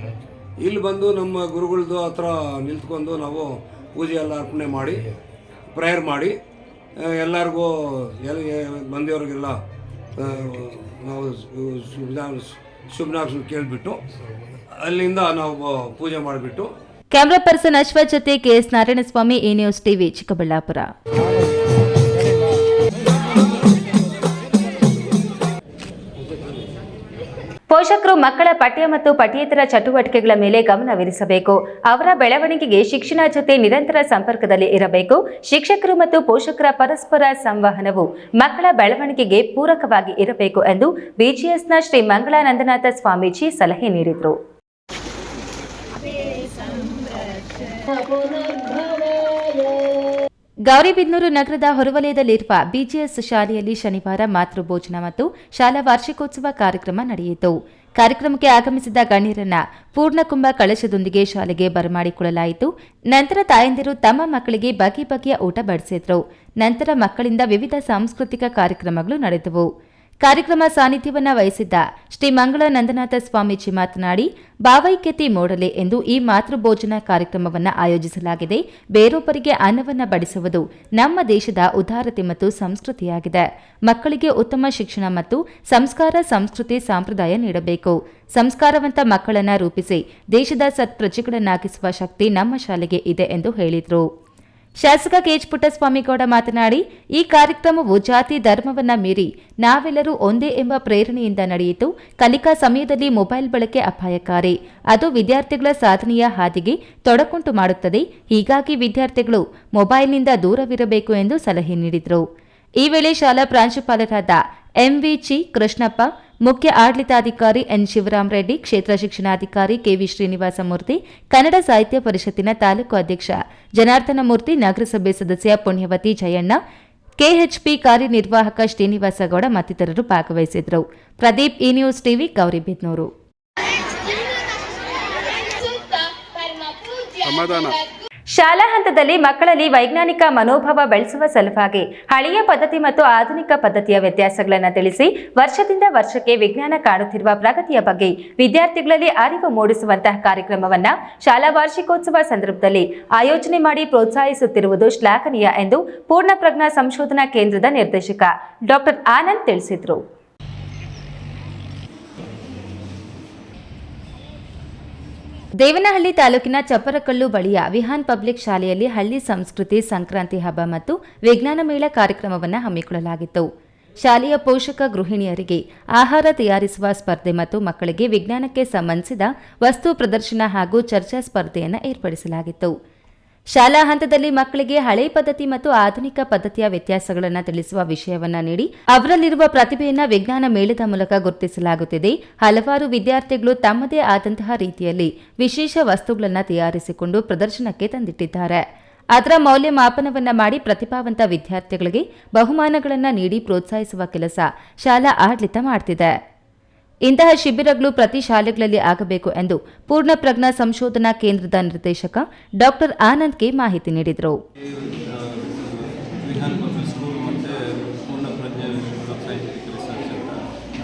Speaker 11: ಇಲ್ಲಿ ಬಂದು ನಮ್ಮ ಗುರುಗಳದ್ದು ಹತ್ರ ನಿಂತ್ಕೊಂಡು ನಾವು ಪೂಜೆ ಎಲ್ಲ ಅರ್ಪಣೆ ಮಾಡಿ ಪ್ರೇಯರ್ ಮಾಡಿ ಎಲ್ಲರಿಗೂ ಬಂದವರಿಗೆಲ್ಲ ನಾವು ಶುಭನಾಕ್ಷ ಕೇಳಿಬಿಟ್ಟು ಅಲ್ಲಿಂದ ನಾವು ಪೂಜೆ ಮಾಡಿಬಿಟ್ಟು.
Speaker 1: ಕ್ಯಾಮರಾ ಪರ್ಸನ್ ಅಶ್ವಥ್ ಜೊತೆ ಕೆಎಸ್ ನಾರಾಯಣಸ್ವಾಮಿ, ಈ ನ್ಯೂಸ್ ಟಿವಿ, ಚಿಕ್ಕಬಳ್ಳಾಪುರ. ಪೋಷಕರು ಮಕ್ಕಳ ಪಠ್ಯ ಮತ್ತು ಪಠ್ಯೇತರ ಚಟುವಟಿಕೆಗಳ ಮೇಲೆ ಗಮನವಿರಿಸಬೇಕು. ಅವರ ಬೆಳವಣಿಗೆಗೆ ಶಿಕ್ಷಣ ಜೊತೆ ನಿರಂತರ ಸಂಪರ್ಕದಲ್ಲಿ ಇರಬೇಕು. ಶಿಕ್ಷಕರು ಮತ್ತು ಪೋಷಕರ ಪರಸ್ಪರ ಸಂವಹನವು ಮಕ್ಕಳ ಬೆಳವಣಿಗೆಗೆ ಪೂರಕವಾಗಿ ಇರಬೇಕು ಎಂದು ಬಿಜಿಎಸ್ನ ಶ್ರೀ ಮಂಗಳಾನಂದನಾಥ ಸ್ವಾಮೀಜಿ ಸಲಹೆ ನೀಡಿದರು. ಗೌರಿಬಿದನೂರು ನಗರದ ಹೊರವಲಯದಲ್ಲಿರುವ ಬಿಜಿಎಸ್ ಶಾಲೆಯಲ್ಲಿ ಶನಿವಾರ ಮಾತೃಭೋಜನ ಮತ್ತು ಶಾಲಾ ವಾರ್ಷಿಕೋತ್ಸವ ಕಾರ್ಯಕ್ರಮ ನಡೆಯಿತು. ಕಾರ್ಯಕ್ರಮಕ್ಕೆ ಆಗಮಿಸಿದ ಗಣ್ಯರನ್ನ ಪೂರ್ಣಕುಂಭ ಕಳಶದೊಂದಿಗೆ ಶಾಲೆಗೆ ಬರಮಾಡಿಕೊಳ್ಳಲಾಯಿತು. ನಂತರ ತಾಯಂದಿರು ತಮ್ಮ ಮಕ್ಕಳಿಗೆ ಬಗೆ ಬಗೆಯ ಊಟ ಬಡಿಸಿದ್ರು. ನಂತರ ಮಕ್ಕಳಿಂದ ವಿವಿಧ ಸಾಂಸ್ಕೃತಿಕ ಕಾರ್ಯಕ್ರಮಗಳು ನಡೆದವು. ಕಾರ್ಯಕ್ರಮ ಸಾನ್ನಿಧ್ಯವನ್ನ ವಹಿಸಿದ್ದ ಶ್ರೀ ಮಂಗಳ ನಂದನಾಥ ಸ್ವಾಮೀಜಿ ಮಾತನಾಡಿ, ಭಾವೈಕ್ಯತೆ ಮೂಡಲೆ ಎಂದು ಈ ಮಾತೃಭೋಜನ ಕಾರ್ಯಕ್ರಮವನ್ನು ಆಯೋಜಿಸಲಾಗಿದೆ. ಬೇರೊಬ್ಬರಿಗೆ ಅನ್ನವನ್ನು ಬಡಿಸುವುದು ನಮ್ಮ ದೇಶದ ಉದಾರತೆ ಮತ್ತು ಸಂಸ್ಕೃತಿಯಾಗಿದೆ. ಮಕ್ಕಳಿಗೆ ಉತ್ತಮ ಶಿಕ್ಷಣ ಮತ್ತು ಸಂಸ್ಕಾರ, ಸಂಸ್ಕೃತಿ, ಸಂಪ್ರದಾಯ ನೀಡಬೇಕು. ಸಂಸ್ಕಾರವಂತ ಮಕ್ಕಳನ್ನು ರೂಪಿಸಿ ದೇಶದ ಸತ್ಪ್ರಜೆಗಳನ್ನಾಗಿಸುವ ಶಕ್ತಿ ನಮ್ಮ ಶಾಲೆಗೆ ಇದೆ ಎಂದು ಹೇಳಿದರು. ಶಾಸಕ ಕೆಎಚ್ ಪುಟ್ಟಸ್ವಾಮಿಗೌಡ ಮಾತನಾಡಿ, ಈ ಕಾರ್ಯಕ್ರಮವು ಜಾತಿ ಧರ್ಮವನ್ನ ಮೀರಿ ನಾವೆಲ್ಲರೂ ಒಂದೇ ಎಂಬ ಪ್ರೇರಣೆಯಿಂದ ನಡೆಯಿತು. ಕಲಿಕಾ ಸಮಯದಲ್ಲಿ ಮೊಬೈಲ್ ಬಳಕೆ ಅಪಾಯಕಾರಿ. ಅದು ವಿದ್ಯಾರ್ಥಿಗಳ ಸಾಧನೆಯ ಹಾದಿಗೆ ತೊಡಕುಂಟು ಮಾಡುತ್ತದೆ. ಹೀಗಾಗಿ ವಿದ್ಯಾರ್ಥಿಗಳು ಮೊಬೈಲ್ನಿಂದ ದೂರವಿರಬೇಕು ಎಂದು ಸಲಹೆ ನೀಡಿದರು. ಈ ವೇಳೆ ಶಾಲಾ ಪ್ರಾಂಶುಪಾಲರಾದ ಎಂವಿಚಿ ಕೃಷ್ಣಪ್ಪ, ಮುಖ್ಯ ಆಡಳಿತಾಧಿಕಾರಿ ಎನ್ ಶಿವರಾಮ್ ರೆಡ್ಡಿ, ಕ್ಷೇತ್ರ ಶಿಕ್ಷಣಾಧಿಕಾರಿ ಕೆವಿ ಶ್ರೀನಿವಾಸಮೂರ್ತಿ, ಕನ್ನಡ ಸಾಹಿತ್ಯ ಪರಿಷತ್ತಿನ ತಾಲೂಕು ಅಧ್ಯಕ್ಷ ಜನಾರ್ದನ ಮೂರ್ತಿ, ನಗರಸಭೆ ಸದಸ್ಯ ಪುಣ್ಯವತಿ ಜಯಣ್ಣ, ಕೆಎಚ್ಪಿ ಕಾರ್ಯನಿರ್ವಾಹಕ ಶ್ರೀನಿವಾಸಗೌಡ ಮತ್ತಿತರರು ಭಾಗವಹಿಸಿದರು. Pradeep, E news TV, Gauribidanur. ಶಾಲಾ ಹಂತದಲ್ಲಿ ಮಕ್ಕಳಲ್ಲಿ ವೈಜ್ಞಾನಿಕ ಮನೋಭಾವ ಬೆಳೆಸುವ ಸಲುವಾಗಿ ಹಳೆಯ ಪದ್ಧತಿ ಮತ್ತು ಆಧುನಿಕ ಪದ್ಧತಿಯ ವ್ಯತ್ಯಾಸಗಳನ್ನು ತಿಳಿಸಿ ವರ್ಷದಿಂದ ವರ್ಷಕ್ಕೆ ವಿಜ್ಞಾನ ಕಾಣುತ್ತಿರುವ ಪ್ರಗತಿಯ ಬಗ್ಗೆ ವಿದ್ಯಾರ್ಥಿಗಳಲ್ಲಿ ಅರಿವು ಮೂಡಿಸುವಂತಹ ಕಾರ್ಯಕ್ರಮವನ್ನು ಶಾಲಾ ವಾರ್ಷಿಕೋತ್ಸವ ಸಂದರ್ಭದಲ್ಲಿ ಆಯೋಜನೆ ಮಾಡಿ ಪ್ರೋತ್ಸಾಹಿಸುತ್ತಿರುವುದು ಶ್ಲಾಘನೀಯ ಎಂದು ಪೂರ್ಣಪ್ರಜ್ಞಾ ಸಂಶೋಧನಾ ಕೇಂದ್ರದ ನಿರ್ದೇಶಕ ಡಾಕ್ಟರ್ ಆನಂದ್ ತಿಳಿಸಿದರು. ದೇವನಹಳ್ಳಿ ತಾಲೂಕಿನ ಚಪ್ಪರಕಲ್ಲು ಬಳಿಯ ವಿಹಾನ್ ಪಬ್ಲಿಕ್ ಶಾಲೆಯಲ್ಲಿ ಹಳ್ಳಿ ಸಂಸ್ಕೃತಿ ಸಂಕ್ರಾಂತಿ ಹಬ್ಬ ಮತ್ತು ವಿಜ್ಞಾನ ಮೇಳ ಕಾರ್ಯಕ್ರಮವನ್ನು ಹಮ್ಮಿಕೊಳ್ಳಲಾಗಿತ್ತು. ಶಾಲೆಯ ಪೋಷಕ ಗೃಹಿಣಿಯರಿಗೆ ಆಹಾರ ತಯಾರಿಸುವ ಸ್ಪರ್ಧೆ ಮತ್ತು ಮಕ್ಕಳಿಗೆ ವಿಜ್ಞಾನಕ್ಕೆ ಸಂಬಂಧಿಸಿದ ವಸ್ತು ಪ್ರದರ್ಶನ ಹಾಗೂ ಚರ್ಚಾ ಸ್ಪರ್ಧೆಯನ್ನು ಏರ್ಪಡಿಸಲಾಗಿತ್ತು. ಶಾಲಾ ಹಂತದಲ್ಲಿ ಮಕ್ಕಳಿಗೆ ಹಳೆ ಪದ್ಧತಿ ಮತ್ತು ಆಧುನಿಕ ಪದ್ಧತಿಯ ವ್ಯತ್ಯಾಸಗಳನ್ನು ತಿಳಿಸುವ ವಿಷಯವನ್ನು ನೀಡಿ ಅವರಲ್ಲಿರುವ ಪ್ರತಿಭೆಯನ್ನು ವಿಜ್ಞಾನ ಮೇಳದ ಮೂಲಕ ಗುರುತಿಸಲಾಗುತ್ತಿದೆ. ಹಲವಾರು ವಿದ್ಯಾರ್ಥಿಗಳು ತಮ್ಮದೇ ಆದಂತಹ ರೀತಿಯಲ್ಲಿ ವಿಶೇಷ ವಸ್ತುಗಳನ್ನು ತಯಾರಿಸಿಕೊಂಡು ಪ್ರದರ್ಶನಕ್ಕೆ ತಂದಿಟ್ಟಿದ್ದಾರೆ. ಅದರ ಮೌಲ್ಯಮಾಪನವನ್ನು ಮಾಡಿ ಪ್ರತಿಭಾವಂತ ವಿದ್ಯಾರ್ಥಿಗಳಿಗೆ ಬಹುಮಾನಗಳನ್ನು ನೀಡಿ ಪ್ರೋತ್ಸಾಹಿಸುವ ಕೆಲಸ ಶಾಲಾ ಆಡಳಿತ ಮಾಡುತ್ತಿದೆ. ಇಂತಹ ಶಿಬಿರಗಳು ಪ್ರತಿ ಶಾಲೆಗಳಲ್ಲಿ ಆಗಬೇಕು ಎಂದು ಪೂರ್ಣಪ್ರಜ್ಞಾ ಸಂಶೋಧನಾ ಕೇಂದ್ರದ ನಿರ್ದೇಶಕ ಡಾಕ್ಟರ್ ಆನಂದ್ ಕೆ ಮಾಹಿತಿ ನೀಡಿದರು.
Speaker 12: ವಿಹಾನ್ ಪಬ್ಲಿಕ್ ಸ್ಕೂಲ್ ಮತ್ತು ಪೂರ್ಣಪ್ರಜ್ಞಾ ಸೈಂಟಿಫಿಕ್ ರಿಸರ್ಚ್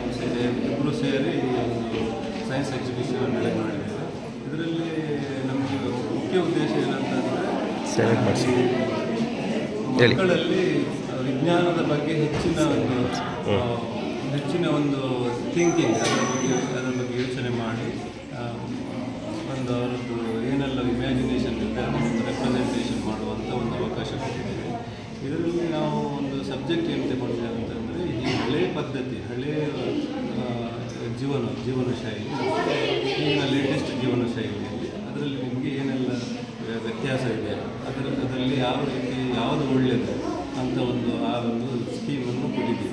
Speaker 12: ಅಂತ ಇಬ್ಬರು ಸೇರಿ ಒಂದು ಸೈನ್ಸ್ ಎಕ್ಸಿಬಿಷನ್ ಮಾಡಿದ್ದೇವೆ. ಇದರಲ್ಲಿ ನಮಗೆ ಮುಖ್ಯ ಉದ್ದೇಶ ಏನಂತಂದರೆ ಮಕ್ಕಳಲ್ಲಿ ವಿಜ್ಞಾನದ ಬಗ್ಗೆ ಹೆಚ್ಚಿನ ಒಂದು ಥಿಂಕಿಂಗ್ ಅದರ ಬಗ್ಗೆ ಯೋಚನೆ ಮಾಡಿ ಒಂದು ಅವರದ್ದು ಏನೆಲ್ಲ ಇಮ್ಯಾಜಿನೇಷನ್ ಇದೆ ಅದನ್ನು ರೆಪ್ರೆಸೆಂಟೇಷನ್ ಮಾಡುವಂಥ ಒಂದು ಅವಕಾಶ ಕೊಟ್ಟಿದ್ದೇವೆ. ಇದರಲ್ಲಿ ನಾವು ಒಂದು ಸಬ್ಜೆಕ್ಟ್ ಏನು ತಗೊಂಡಿದ್ದೇವೆ ಅಂತಂದರೆ ಈ ಹಳೆಯ ಪದ್ಧತಿ, ಹಳೆಯ ಜೀವನ ಶೈಲಿ, ಈಗಿನ ಲೇಟೆಸ್ಟ್ ಜೀವನ ಶೈಲಿಯಲ್ಲಿ ಅದರಲ್ಲಿ ನಿಮಗೆ ಏನೆಲ್ಲ ವ್ಯತ್ಯಾಸ ಇದೆ, ಅದರಲ್ಲಿ ಯಾವ ರೀತಿ ಯಾವುದು ಒಳ್ಳೆಯದು ಅಂತ ಆ ಒಂದು ಸ್ಕೀಮನ್ನು ಕೊಟ್ಟಿದ್ದೀವಿ.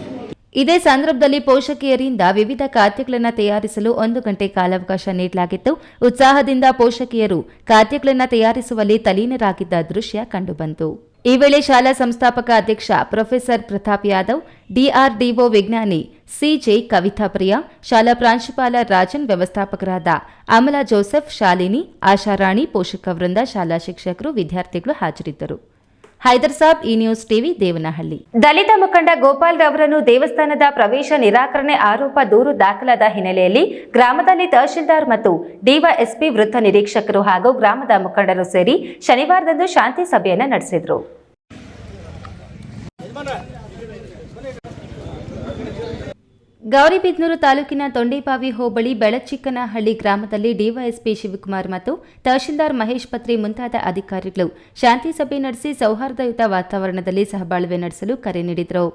Speaker 1: ಇದೇ ಸಂದರ್ಭದಲ್ಲಿ ಪೋಷಕಿಯರಿಂದ ವಿವಿಧ ಖಾದ್ಯಗಳನ್ನು ತಯಾರಿಸಲು 1 ಗಂಟೆ ಕಾಲಾವಕಾಶ ನೀಡಲಾಗಿತ್ತು. ಉತ್ಸಾಹದಿಂದ ಪೋಷಕಿಯರು ಖಾದ್ಯಗಳನ್ನು ತಯಾರಿಸುವಲ್ಲಿ ತಲೀನರಾಗಿದ್ದ ದೃಶ್ಯ ಕಂಡುಬಂತು. ಈ ವೇಳೆ ಶಾಲಾ ಸಂಸ್ಥಾಪಕ ಅಧ್ಯಕ್ಷ ಪ್ರೊಫೆಸರ್ ಪ್ರತಾಪ್ ಯಾದವ್, ಡಿಆರ್ಡಿಒ ವಿಜ್ಞಾನಿ ಸಿಜೆ ಕವಿತಾ ಪ್ರಿಯಾ, ಶಾಲಾ ಪ್ರಾಂಶುಪಾಲ ರಾಜನ್, ವ್ಯವಸ್ಥಾಪಕರಾದ ಅಮಲಾ ಜೋಸೆಫ್, ಶಾಲಿನಿ, ಆಶಾರಾಣಿ, ಪೋಷಕ ವೃಂದ, ಶಾಲಾ ಶಿಕ್ಷಕರು, ವಿದ್ಯಾರ್ಥಿಗಳು ಹಾಜರಿದ್ದರು. Haider Sab, E news TV, Devanahalli. ದಲಿತ ಮುಖಂಡ ಗೋಪಾಲ್ ರವರನ್ನು ದೇವಸ್ಥಾನದ ಪ್ರವೇಶ ನಿರಾಕರಣೆ ಆರೋಪ ದೂರು ದಾಖಲಾದ ಹಿನ್ನೆಲೆಯಲ್ಲಿ ಗ್ರಾಮದಲ್ಲಿ ತಹಶೀಲ್ದಾರ್ ಮತ್ತು ಡಿವೈಎಸ್ಪಿ ವೃತ್ತ ನಿರೀಕ್ಷಕರು ಹಾಗೂ ಗ್ರಾಮದ ಮುಖಂಡರು ಸೇರಿ ಶನಿವಾರದಂದು ಶಾಂತಿ ಸಭೆಯನ್ನು ನಡೆಸಿದರು. ಗೌರಿಬಿದನೂರು ತಾಲೂಕಿನ ತೊಂಡೇಬಾವಿ ಹೋಬಳಿ ಬೆಳಚಿಕ್ಕನಹಳ್ಳಿ ಗ್ರಾಮದಲ್ಲಿ ಡಿವೈಎಸ್ಪಿ ಶಿವಕುಮಾರ್ ಮತ್ತು ತಹಶೀಲ್ದಾರ್ ಮಹೇಶ್ ಪತ್ರಿ ಮುಂತಾದ ಅಧಿಕಾರಿಗಳು ಶಾಂತಿ ಸಭೆ ನಡೆಸಿ ಸೌಹಾರ್ದಯುತ ವಾತಾವರಣದಲ್ಲಿ ಸಹಬಾಳ್ವೆ ನಡೆಸಲು ಕರೆ ನೀಡಿದರು.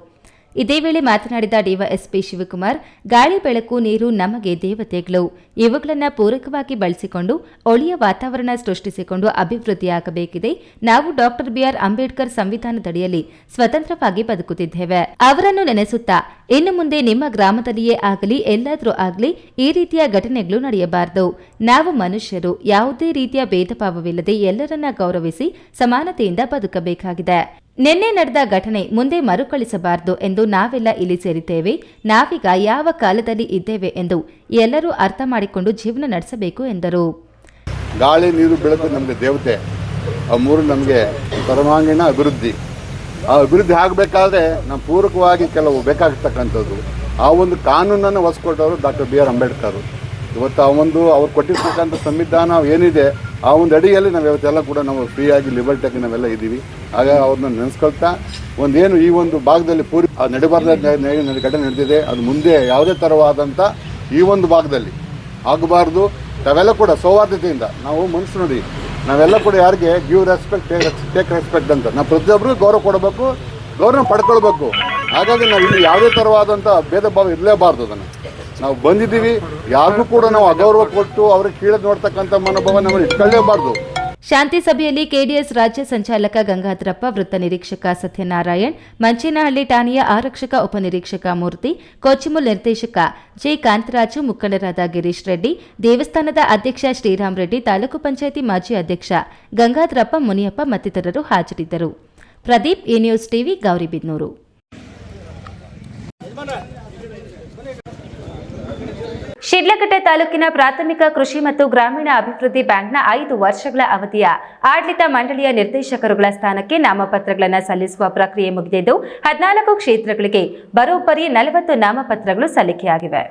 Speaker 1: ಇದೇ ವೇಳೆ ಮಾತನಾಡಿದ ಡಿವೈಎಸ್ಪಿ ಶಿವಕುಮಾರ್, ಗಾಳಿ, ಬೆಳಕು, ನೀರು ನಮಗೆ ದೇವತೆಗಳು. ಇವುಗಳನ್ನು ಪೂರಕವಾಗಿ ಬಳಸಿಕೊಂಡು ಒಳ್ಳೆಯ ವಾತಾವರಣ ಸೃಷ್ಟಿಸಿಕೊಂಡು ಅಭಿವೃದ್ಧಿಯಾಗಬೇಕಿದೆ. ನಾವು ಡಾಕ್ಟರ್ ಬಿಆರ್ ಅಂಬೇಡ್ಕರ್ ಸಂವಿಧಾನದಡಿಯಲ್ಲಿ ಸ್ವತಂತ್ರವಾಗಿ ಬದುಕುತ್ತಿದ್ದೇವೆ. ಅವರನ್ನು ನೆನೆಸುತ್ತಾ ಇನ್ನು ಮುಂದೆ ನಿಮ್ಮ ಗ್ರಾಮದಲ್ಲಿಯೇ ಆಗಲಿ ಎಲ್ಲಾದರೂ ಆಗಲಿ ಈ ರೀತಿಯ ಘಟನೆಗಳು ನಡೆಯಬಾರದು. ನಾವು ಮನುಷ್ಯರು, ಯಾವುದೇ ರೀತಿಯ ಭೇದ ಭಾವವಿಲ್ಲದೆ ಎಲ್ಲರನ್ನ ಗೌರವಿಸಿ ಸಮಾನತೆಯಿಂದ ಬದುಕಬೇಕಾಗಿದೆ. ನಿನ್ನೆ ನಡೆದ ಘಟನೆ ಮುಂದೆ ಮರುಕಳಿಸಬಾರದು ಎಂದು ನಾವೆಲ್ಲ ಇಲ್ಲಿ ಸೇರಿದ್ದೇವೆ. ನಾವೀಗ ಯಾವ ಕಾಲದಲ್ಲಿ ಇದ್ದೇವೆ ಎಂದು ಎಲ್ಲರೂ ಅರ್ಥ ಮಾಡಿಕೊಂಡು ಜೀವನ ನಡೆಸಬೇಕು ಎಂದರು.
Speaker 3: ಗಾಳಿ, ನೀರು, ಬೆಳಕು ನಮಗೆ ದೇವತೆ. ಆ ಮೂರು ನಮಗೆ ಸರ್ವಾಂಗೀಣ ಅಭಿವೃದ್ಧಿ. ಆ ಅಭಿವೃದ್ಧಿ ಆಗಬೇಕಾದ್ರೆ ನಾವು ಪೂರಕವಾಗಿ ಕೆಲವು ಬೇಕಾಗಿರ್ತಕ್ಕಂಥದ್ದು. ಆ ಒಂದು ಕಾನೂನನ್ನು ಹೊಸಕೊಟ್ಟವರು ಡಾಕ್ಟರ್ BR ಅಂಬೇಡ್ಕರ್. ಇವತ್ತು ಅವ್ರು ಕೊಟ್ಟಿರ್ತಕ್ಕಂಥ ಸಂವಿಧಾನ ಏನಿದೆ ಆ ಒಂದು ಅಡಿಯಲ್ಲಿ ನಾವು ಇವತ್ತೆಲ್ಲ ಕೂಡ ನಾವು ಫ್ರೀಯಾಗಿ ಲಿಬರ್ಟಿಯಾಗಿ ನಾವೆಲ್ಲ ಇದ್ದೀವಿ. ಆಗ ಅವ್ರನ್ನ ನೆನೆಸ್ಕೊಳ್ತಾ ಒಂದೇನು ಈ ಒಂದು ಭಾಗದಲ್ಲಿ ನಡೆಬಾರ್ದ ಘಟನೆ ನಡೆದಿದೆ, ಅದು ಮುಂದೆ ಯಾವುದೇ ಥರವಾದಂಥ ಈ ಒಂದು ಭಾಗದಲ್ಲಿ ಆಗಬಾರ್ದು. ತಾವೆಲ್ಲ ಕೂಡ ಸೌಹಾರ್ದತೆಯಿಂದ ನಾವು ಮನುಷ್ಯ ನೋಡಿ, ನಾವೆಲ್ಲ ಕೂಡ ಯಾರಿಗೆ ಗಿವ್ ರೆಸ್ಪೆಕ್ಟ್ ಟೇಕ್ ರೆಸ್ಪೆಕ್ಟ್ ಅಂತ ನಾವು ಪ್ರತಿಯೊಬ್ಬರಿಗೂ ಗೌರವ ಕೊಡಬೇಕು, ಗೌರವ ಪಡ್ಕೊಳ್ಬೇಕು. ಹಾಗಾಗಿ ನಾವು ಇಲ್ಲಿ ಯಾವುದೇ ಥರವಾದಂಥ ಭೇದ ಭಾವ ಇರಲೇಬಾರ್ದು. ಅದನ್ನು ನಾವು ಬಂದಿದ್ದೀವಿ, ಯಾರಿಗೂ ಕೂಡ ನಾವು ಅಗೌರವ ಕೊಟ್ಟು ಅವ್ರಿಗೆ ಕೀಳದ್ ನೋಡ್ತಕ್ಕಂಥ ಮನೋಭಾವ ನಾವು ಇಟ್ಕೊಳ್ಳೇಬಾರ್ದು.
Speaker 1: ಶಾಂತಿ ಸಭೆಯಲ್ಲಿ ಕೆಡಿಎಸ್ ರಾಜ್ಯ ಸಂಚಾಲಕ ಗಂಗಾಧರಪ್ಪ, ವೃತ್ತ ನಿರೀಕ್ಷಕ ಸತ್ಯನಾರಾಯಣ್, ಮಂಚೇನಹಳ್ಳಿ ಠಾಣೆಯ ಆರಕ್ಷಕ ಉಪನಿರೀಕ್ಷಕ ಮೂರ್ತಿ, ಕೊಚ್ಚಿಮುಲ್ ನಿರ್ದೇಶಕ ಜೆ ಕಾಂತರಾಜು, ಮುಖಂಡರಾದ ಗಿರೀಶ್ ರೆಡ್ಡಿ, ದೇವಸ್ಥಾನದ ಅಧ್ಯಕ್ಷ ಶ್ರೀರಾಮ್ ರೆಡ್ಡಿ, ತಾಲೂಕು ಪಂಚಾಯಿತಿ ಮಾಜಿ ಅಧ್ಯಕ್ಷ ಗಂಗಾಧರಪ್ಪ, ಮುನಿಯಪ್ಪ ಮತ್ತಿತರರು ಹಾಜರಿದ್ದರು. Pradeep, A news TV, Gauribidanur. Sidlaghatta ತಾಲೂಕಿನ ಪ್ರಾಥಮಿಕ ಕೃಷಿ ಮತ್ತು ಗ್ರಾಮೀಣ ಅಭಿವೃದ್ಧಿ ಬ್ಯಾಂಕ್ನ 5 ವರ್ಷಗಳ ಅವಧಿಯ ಆಡಳಿತ ಮಂಡಳಿಯ ನಿರ್ದೇಶಕರುಗಳ ಸ್ಥಾನಕ್ಕೆ ನಾಮಪತ್ರಗಳನ್ನು ಸಲ್ಲಿಸುವ ಪ್ರಕ್ರಿಯೆ ಮುಗಿದಿದ್ದು 14 ಕ್ಷೇತ್ರಗಳಿಗೆ ಬರೋಬ್ಬರಿ 40 ನಾಮಪತ್ರಗಳು ಸಲ್ಲಿಕೆಯಾಗಿವೆ.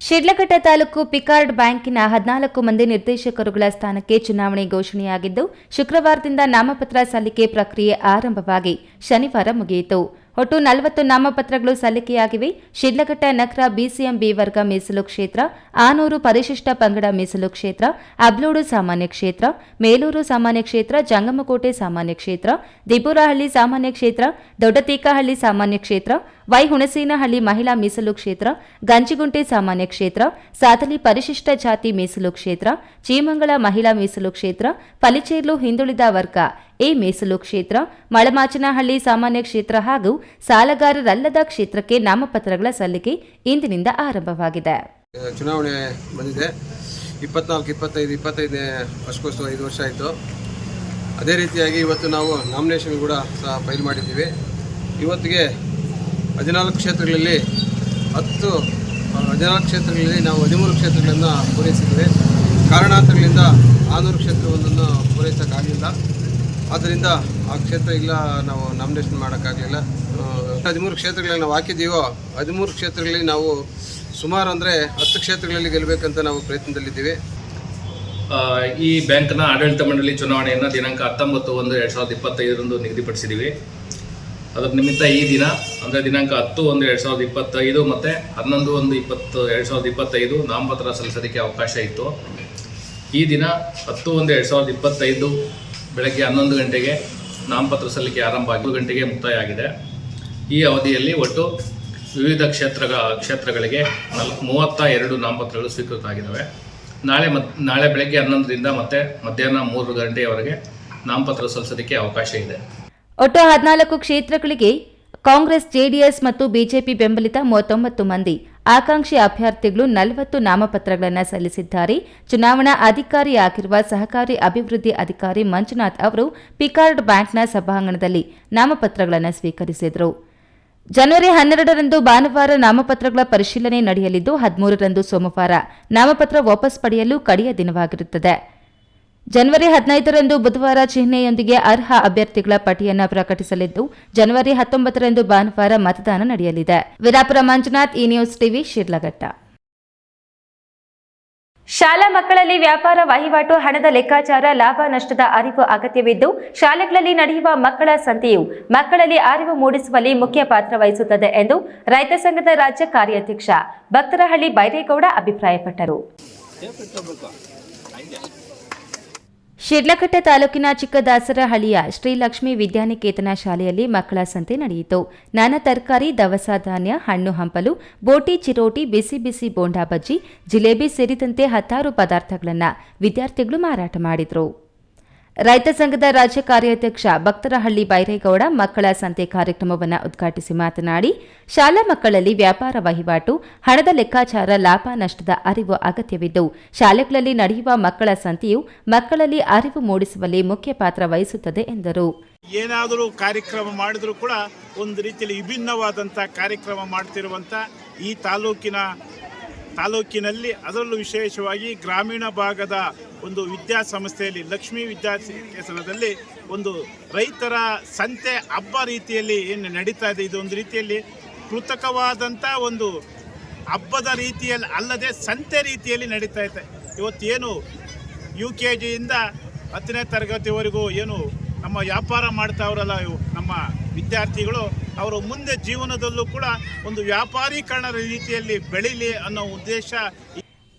Speaker 1: ಶಿಡ್ಲಘಟ್ಟ ತಾಲೂಕು ಪಿಕಾರ್ಡ್ ಬ್ಯಾಂಕಿನ 14 ಮಂದಿ ನಿರ್ದೇಶಕರುಗಳ ಸ್ಥಾನಕ್ಕೆ ಚುನಾವಣೆ ಘೋಷಣೆಯಾಗಿದ್ದು ಶುಕ್ರವಾರದಿಂದ ನಾಮಪತ್ರ ಸಲ್ಲಿಕೆ ಪ್ರಕ್ರಿಯೆ ಆರಂಭವಾಗಿ ಶನಿವಾರ ಮುಗಿಯಿತು. ಒಟ್ಟು 40 ನಾಮಪತ್ರಗಳು ಸಲ್ಲಿಕೆಯಾಗಿವೆ. ಶಿಡ್ಲಘಟ್ಟ ನಗರ BCM B ವರ್ಗ ಮೀಸಲು ಕ್ಷೇತ್ರ, ಆನೂರು ಪರಿಶಿಷ್ಟ ಪಂಗಡ ಮೀಸಲು ಕ್ಷೇತ್ರ, ಅಬ್ಲೋಡು ಸಾಮಾನ್ಯ ಕ್ಷೇತ್ರ, ಮೇಲೂರು ಸಾಮಾನ್ಯ ಕ್ಷೇತ್ರ, ಜಂಗಮಕೋಟೆ ಸಾಮಾನ್ಯ ಕ್ಷೇತ್ರ, ದಿಪುರಹಳ್ಳಿ ಸಾಮಾನ್ಯ ಕ್ಷೇತ್ರ, ದೊಡ್ಡತೀಕಹಳ್ಳಿ ಸಾಮಾನ್ಯ ಕ್ಷೇತ್ರ, ವೈ ಹುಣಸೇನಹಳ್ಳಿ ಮಹಿಳಾ ಮೀಸಲು ಕ್ಷೇತ್ರ, ಗಂಜಿಗುಂಟೆ ಸಾಮಾನ್ಯ ಕ್ಷೇತ್ರ, ಸಾದಲಿ ಪರಿಶಿಷ್ಟ ಜಾತಿ ಮೀಸಲು ಕ್ಷೇತ್ರ, ಚೀಮಂಗಳ ಮಹಿಳಾ ಮೀಸಲು ಕ್ಷೇತ್ರ, ಪಲಿಚೇರ್ಲು ಹಿಂದುಳಿದ ವರ್ಗ ಎ ಮೀಸಲು ಕ್ಷೇತ್ರ, ಮಳಮಾಚನಹಳ್ಳಿ ಸಾಮಾನ್ಯ ಕ್ಷೇತ್ರ ಹಾಗೂ ಸಾಲಗಾರರಲ್ಲದ ಕ್ಷೇತ್ರಕ್ಕೆ ನಾಮಪತ್ರಗಳ ಸಲ್ಲಿಕೆ ಇಂದಿನಿಂದ ಆರಂಭವಾಗಿದೆ.
Speaker 11: ಚುನಾವಣೆ ಬಂದಿದೆ. 24, 25, 25ನೇ ವರ್ಷಕ್ಕೋಸ್ಕರ 5 ವರ್ಷ ಆಯಿತು. ಅದೇ ರೀತಿಯಾಗಿ ಇವತ್ತು ನಾವು ನಾಮಿನೇಷನ್ ಕೂಡ ಸಹ ಫೈಲ್ ಮಾಡಿದ್ದೀವಿ. ಇವತ್ತಿಗೆ 14 ಕ್ಷೇತ್ರಗಳಲ್ಲಿ 14 ಕ್ಷೇತ್ರಗಳಲ್ಲಿ ನಾವು 13 ಕ್ಷೇತ್ರಗಳನ್ನು ಪೂರೈಸಿದ್ದೇವೆ. ಕಾರಣಾಂತರಗಳಿಂದ 600 ಕ್ಷೇತ್ರವನ್ನು ಪೂರೈಸೋಕ್ಕಾಗಲಿಲ್ಲ. ಆದ್ದರಿಂದ ಆ ಕ್ಷೇತ್ರ ಇಲ್ಲ, ನಾವು ನಾಮಿನೇಷನ್ ಮಾಡೋಕ್ಕಾಗಲಿಲ್ಲ. 13 ಕ್ಷೇತ್ರಗಳಲ್ಲಿ ನಾವು ಹಾಕಿದ್ದೀವೋ 13 ಕ್ಷೇತ್ರಗಳಲ್ಲಿ ನಾವು ಸುಮಾರು ಅಂದರೆ 10 ಕ್ಷೇತ್ರಗಳಲ್ಲಿ ಗೆಲ್ಲಬೇಕಂತ ನಾವು ಪ್ರಯತ್ನದಲ್ಲಿದ್ದೀವಿ.
Speaker 12: ಈ ಬ್ಯಾಂಕ್ನ ಆಡಳಿತ ಮಂಡಳಿ ಚುನಾವಣೆಯನ್ನು ದಿನಾಂಕ 19/1/2025 ನಿಗದಿಪಡಿಸಿದ್ದೀವಿ. ಅದರ ನಿಮಿತ್ತ ಈ ದಿನ ಅಂದರೆ ದಿನಾಂಕ 10/1/2025 ಮತ್ತು 11/1/2025 ನಾಮಪತ್ರ ಸಲ್ಲಿಸೋದಕ್ಕೆ ಅವಕಾಶ ಇತ್ತು. ಈ ದಿನ 10/1/2025 ಬೆಳಗ್ಗೆ 11 ಗಂಟೆಗೆ ನಾಮಪತ್ರ ಸಲ್ಲಿಕೆ ಆರಂಭ 5 ಗಂಟೆಗೆ ಮುಕ್ತಾಯ ಆಗಿದೆ. ಈ ಅವಧಿಯಲ್ಲಿ ಒಟ್ಟು ವಿವಿಧ ಕ್ಷೇತ್ರಗಳಿಗೆ 32 ನಾಮಪತ್ರಗಳು ಸ್ವೀಕೃತ ಆಗಿದ್ದಾವೆ. ನಾಳೆ ಬೆಳಗ್ಗೆ 11ರಿಂದ ಮತ್ತೆ ಮಧ್ಯಾಹ್ನ 3 ಗಂಟೆಯವರೆಗೆ ನಾಮಪತ್ರ ಸಲ್ಲಿಸೋದಕ್ಕೆ ಅವಕಾಶ ಇದೆ.
Speaker 1: ಒಟ್ಟು 14 ಕ್ಷೇತ್ರಗಳಿಗೆ ಕಾಂಗ್ರೆಸ್, ಜೆಡಿಎಸ್ ಮತ್ತು ಬಿಜೆಪಿ ಬೆಂಬಲಿತ 39 ಮಂದಿ ಆಕಾಂಕ್ಷಿ ಅಭ್ಯರ್ಥಿಗಳು 40 ನಾಮಪತ್ರಗಳನ್ನು ಸಲ್ಲಿಸಿದ್ದಾರೆ. ಚುನಾವಣಾ ಅಧಿಕಾರಿಯಾಗಿರುವ ಸಹಕಾರಿ ಅಭಿವೃದ್ಧಿ ಅಧಿಕಾರಿ ಮಂಜುನಾಥ್ ಅವರು ಪಿಕಾರ್ಡ್ ಬ್ಯಾಂಕ್ನ ಸಭಾಂಗಣದಲ್ಲಿ ನಾಮಪತ್ರಗಳನ್ನು ಸ್ವೀಕರಿಸಿದರು. ಜನವರಿ 12ರಂದು ಭಾನುವಾರ ನಾಮಪತ್ರಗಳ ಪರಿಶೀಲನೆ ನಡೆಯಲಿದ್ದು 13ರಂದು ಸೋಮವಾರ ನಾಮಪತ್ರ ವಾಪಸ್ ಪಡೆಯಲು ಕಡೆಯ ದಿನವಾಗಿರುತ್ತದೆ. ಜನವರಿ 15ರಂದು ಬುಧವಾರ ಚಿಹ್ನೆಯೊಂದಿಗೆ ಅರ್ಹ ಅಭ್ಯರ್ಥಿಗಳ ಪಟ್ಟಿಯನ್ನು ಪ್ರಕಟಿಸಲಿದ್ದು ಜನವರಿ 19ರಂದು ಭಾನುವಾರ ಮತದಾನ ನಡೆಯಲಿದೆ. Virapura Manjunath, E news TV, Sidlaghatta. ಶಾಲಾ ಮಕ್ಕಳಲ್ಲಿ ವ್ಯಾಪಾರ ವಹಿವಾಟು, ಹಣದ ಲೆಕ್ಕಾಚಾರ, ಲಾಭ ನಷ್ಟದ ಅರಿವು ಅಗತ್ಯವಿದ್ದು ಶಾಲೆಗಳಲ್ಲಿ ನಡೆಯುವ ಮಕ್ಕಳ ಸಂತೆಯು ಮಕ್ಕಳಲ್ಲಿ ಅರಿವು ಮೂಡಿಸುವಲ್ಲಿ ಮುಖ್ಯ ಪಾತ್ರ ವಹಿಸುತ್ತದೆ ಎಂದು ರೈತ ಸಂಘದ ರಾಜ್ಯ ಕಾರ್ಯಾಧ್ಯಕ್ಷ ಭಕ್ತರಹಳ್ಳಿ ಬೈರೇಗೌಡ ಅಭಿಪ್ರಾಯಪಟ್ಟರು. ಶಿಡ್ಲಘಟ್ಟ ತಾಲೂಕಿನ ಚಿಕ್ಕದಾಸರಹಳ್ಳಿಯ ಶ್ರೀಲಕ್ಷ್ಮಿ ವಿದ್ಯಾನಿಕೇತನ ಶಾಲೆಯಲ್ಲಿ ಮಕ್ಕಳ ಸಂತೆ ನಡೆಯಿತು. ನಾನಾ ತರಕಾರಿ, ದವಸ ಧಾನ್ಯ, ಹಣ್ಣು ಹಂಪಲು, ಬೋಟಿ, ಚಿರೋಟಿ, ಬಿಸಿ ಬಿಸಿ ಬೋಂಡಾ ಬಜ್ಜಿ, ಜಿಲೇಬಿ ಸೇರಿದಂತೆ 10 ಪದಾರ್ಥಗಳನ್ನು ವಿದ್ಯಾರ್ಥಿಗಳು ಮಾರಾಟ ಮಾಡಿದರು. ರೈತ ಸಂಘದ ರಾಜ್ಯ ಕಾರ್ಯಾಧ್ಯಕ್ಷ ಭಕ್ತರಹಳ್ಳಿ ಬೈರೇಗೌಡ ಮಕ್ಕಳ ಸಂತೆ ಕಾರ್ಯಕ್ರಮವನ್ನು ಉದ್ಘಾಟಿಸಿ ಮಾತನಾಡಿ, ಶಾಲಾ ಮಕ್ಕಳಲ್ಲಿ ವ್ಯಾಪಾರ ವಹಿವಾಟು, ಹಣದ ಲೆಕ್ಕಾಚಾರ, ಲಾಭ ನಷ್ಟದ ಅರಿವು ಅಗತ್ಯವಿದ್ದು, ಶಾಲೆಗಳಲ್ಲಿ ನಡೆಯುವ ಮಕ್ಕಳ ಸಂತೆಯು ಮಕ್ಕಳಲ್ಲಿ ಅರಿವು ಮೂಡಿಸುವಲ್ಲಿ ಮುಖ್ಯ ಪಾತ್ರ ವಹಿಸುತ್ತದೆ ಎಂದರು.
Speaker 3: ಏನಾದರೂ ಕಾರ್ಯಕ್ರಮ ಮಾಡಿದ್ರೂ ಕೂಡ ಒಂದು ರೀತಿಯಲ್ಲಿ ವಿಭಿನ್ನವಾದಂಥ ಕಾರ್ಯಕ್ರಮ ಮಾಡ್ತಿರುವಂಥ ಈ ತಾಲೂಕಿನಲ್ಲಿ ಅದರಲ್ಲೂ ವಿಶೇಷವಾಗಿ ಗ್ರಾಮೀಣ ಭಾಗದ ಒಂದು ವಿದ್ಯಾಸಂಸ್ಥೆಯಲ್ಲಿ ಲಕ್ಷ್ಮೀ ವಿದ್ಯಾಸಂಸ್ಥೆಯಲ್ಲಿ ಒಂದು ರೈತರ ಸಂತೆ ಹಬ್ಬ ರೀತಿಯಲ್ಲಿ ಏನು ನಡೀತಾ ಇದೆ. ಇದು ಒಂದು ರೀತಿಯಲ್ಲಿ ಕೃತಕವಾದಂಥ ಒಂದು ಹಬ್ಬದ ರೀತಿಯಲ್ಲಿ ಅಲ್ಲದೆ ಸಂತೆ ರೀತಿಯಲ್ಲಿ ನಡೀತಾ ಇದೆ. ಇವತ್ತೇನು UKGಯಿಂದ 10ನೇ ತರಗತಿವರೆಗೂ ಏನು ನಮ್ಮ ವ್ಯಾಪಾರ ಮಾಡ್ತಾವ್ರಲ್ಲ ನಮ್ಮ ವಿದ್ಯಾರ್ಥಿಗಳು, ಅವರು ಮುಂದೆ ಜೀವನದಲ್ಲೂ ಕೂಡ ಒಂದು ವ್ಯಾಪಾರೀಕರಣ ರೀತಿಯಲ್ಲಿ ಬೆಳೀಲಿ ಅನ್ನೋ ಉದ್ದೇಶ.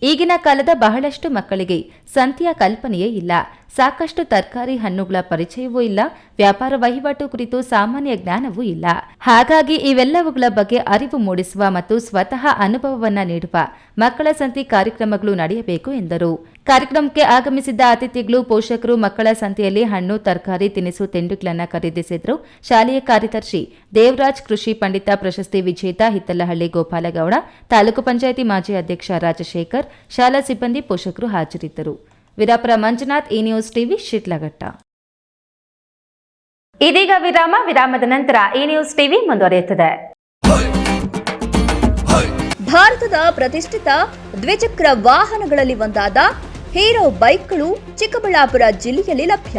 Speaker 1: ಈಗಿನ ಕಾಲದ ಬಹಳಷ್ಟು ಮಕ್ಕಳಿಗೆ ಸಂತೆಯ ಕಲ್ಪನೆಯೇ ಇಲ್ಲ. ಸಾಕಷ್ಟು ತರಕಾರಿ ಹಣ್ಣುಗಳ ಪರಿಚಯವೂ ಇಲ್ಲ. ವ್ಯಾಪಾರ ವಹಿವಾಟು ಕುರಿತು ಸಾಮಾನ್ಯ ಜ್ಞಾನವೂ ಇಲ್ಲ. ಹಾಗಾಗಿ ಇವೆಲ್ಲವುಗಳ ಬಗ್ಗೆ ಅರಿವು ಮೂಡಿಸುವ ಮತ್ತು ಸ್ವತಃ ಅನುಭವವನ್ನ ನೀಡುವ ಮಕ್ಕಳ ಸಂತೆ ಕಾರ್ಯಕ್ರಮಗಳು ನಡೆಯಬೇಕು ಎಂದರು. ಕಾರ್ಯಕ್ರಮಕ್ಕೆ ಆಗಮಿಸಿದ್ದ ಅತಿಥಿಗಳು, ಪೋಷಕರು ಮಕ್ಕಳ ಸಂತೆಯಲ್ಲಿ ಹಣ್ಣು, ತರಕಾರಿ, ತಿನಿಸು, ತಿಂಡಿಗಳನ್ನು ಖರೀದಿಸಿದ್ರು. ಶಾಲೆಯ ಕಾರ್ಯದರ್ಶಿ ದೇವರಾಜ್, ಕೃಷಿ ಪಂಡಿತ ಪ್ರಶಸ್ತಿ ವಿಜೇತ ಹಿತ್ತಲಹಳ್ಳಿ ಗೋಪಾಲಗೌಡ, ತಾಲೂಕು ಪಂಚಾಯಿತಿ ಮಾಜಿ ಅಧ್ಯಕ್ಷ ರಾಜಶೇಖರ್, ಶಾಲಾ ಸಿಬ್ಬಂದಿ, ಪೋಷಕರು ಹಾಜರಿದ್ದರು. ವೀರಾಪುರ ಮಂಜುನಾಥ್, ಈ ನ್ಯೂಸ್ ಟಿವಿ, ಶಿಡ್ಲಘಟ್ಟ. ಇದೀಗ ವಿರಾಮದ ನಂತರ ಈ ನ್ಯೂಸ್ ಟಿವಿ ಮುಂದುವರಿಯುತ್ತದೆ.
Speaker 5: ಭಾರತದ ಪ್ರತಿಷ್ಠಿತ ದ್ವಿಚಕ್ರ ವಾಹನಗಳಲ್ಲಿ ಒಂದಾದ ಹೀರೋ ಬೈಕ್ಗಳು ಚಿಕ್ಕಬಳ್ಳಾಪುರ ಜಿಲ್ಲೆಯಲ್ಲಿ ಲಭ್ಯ.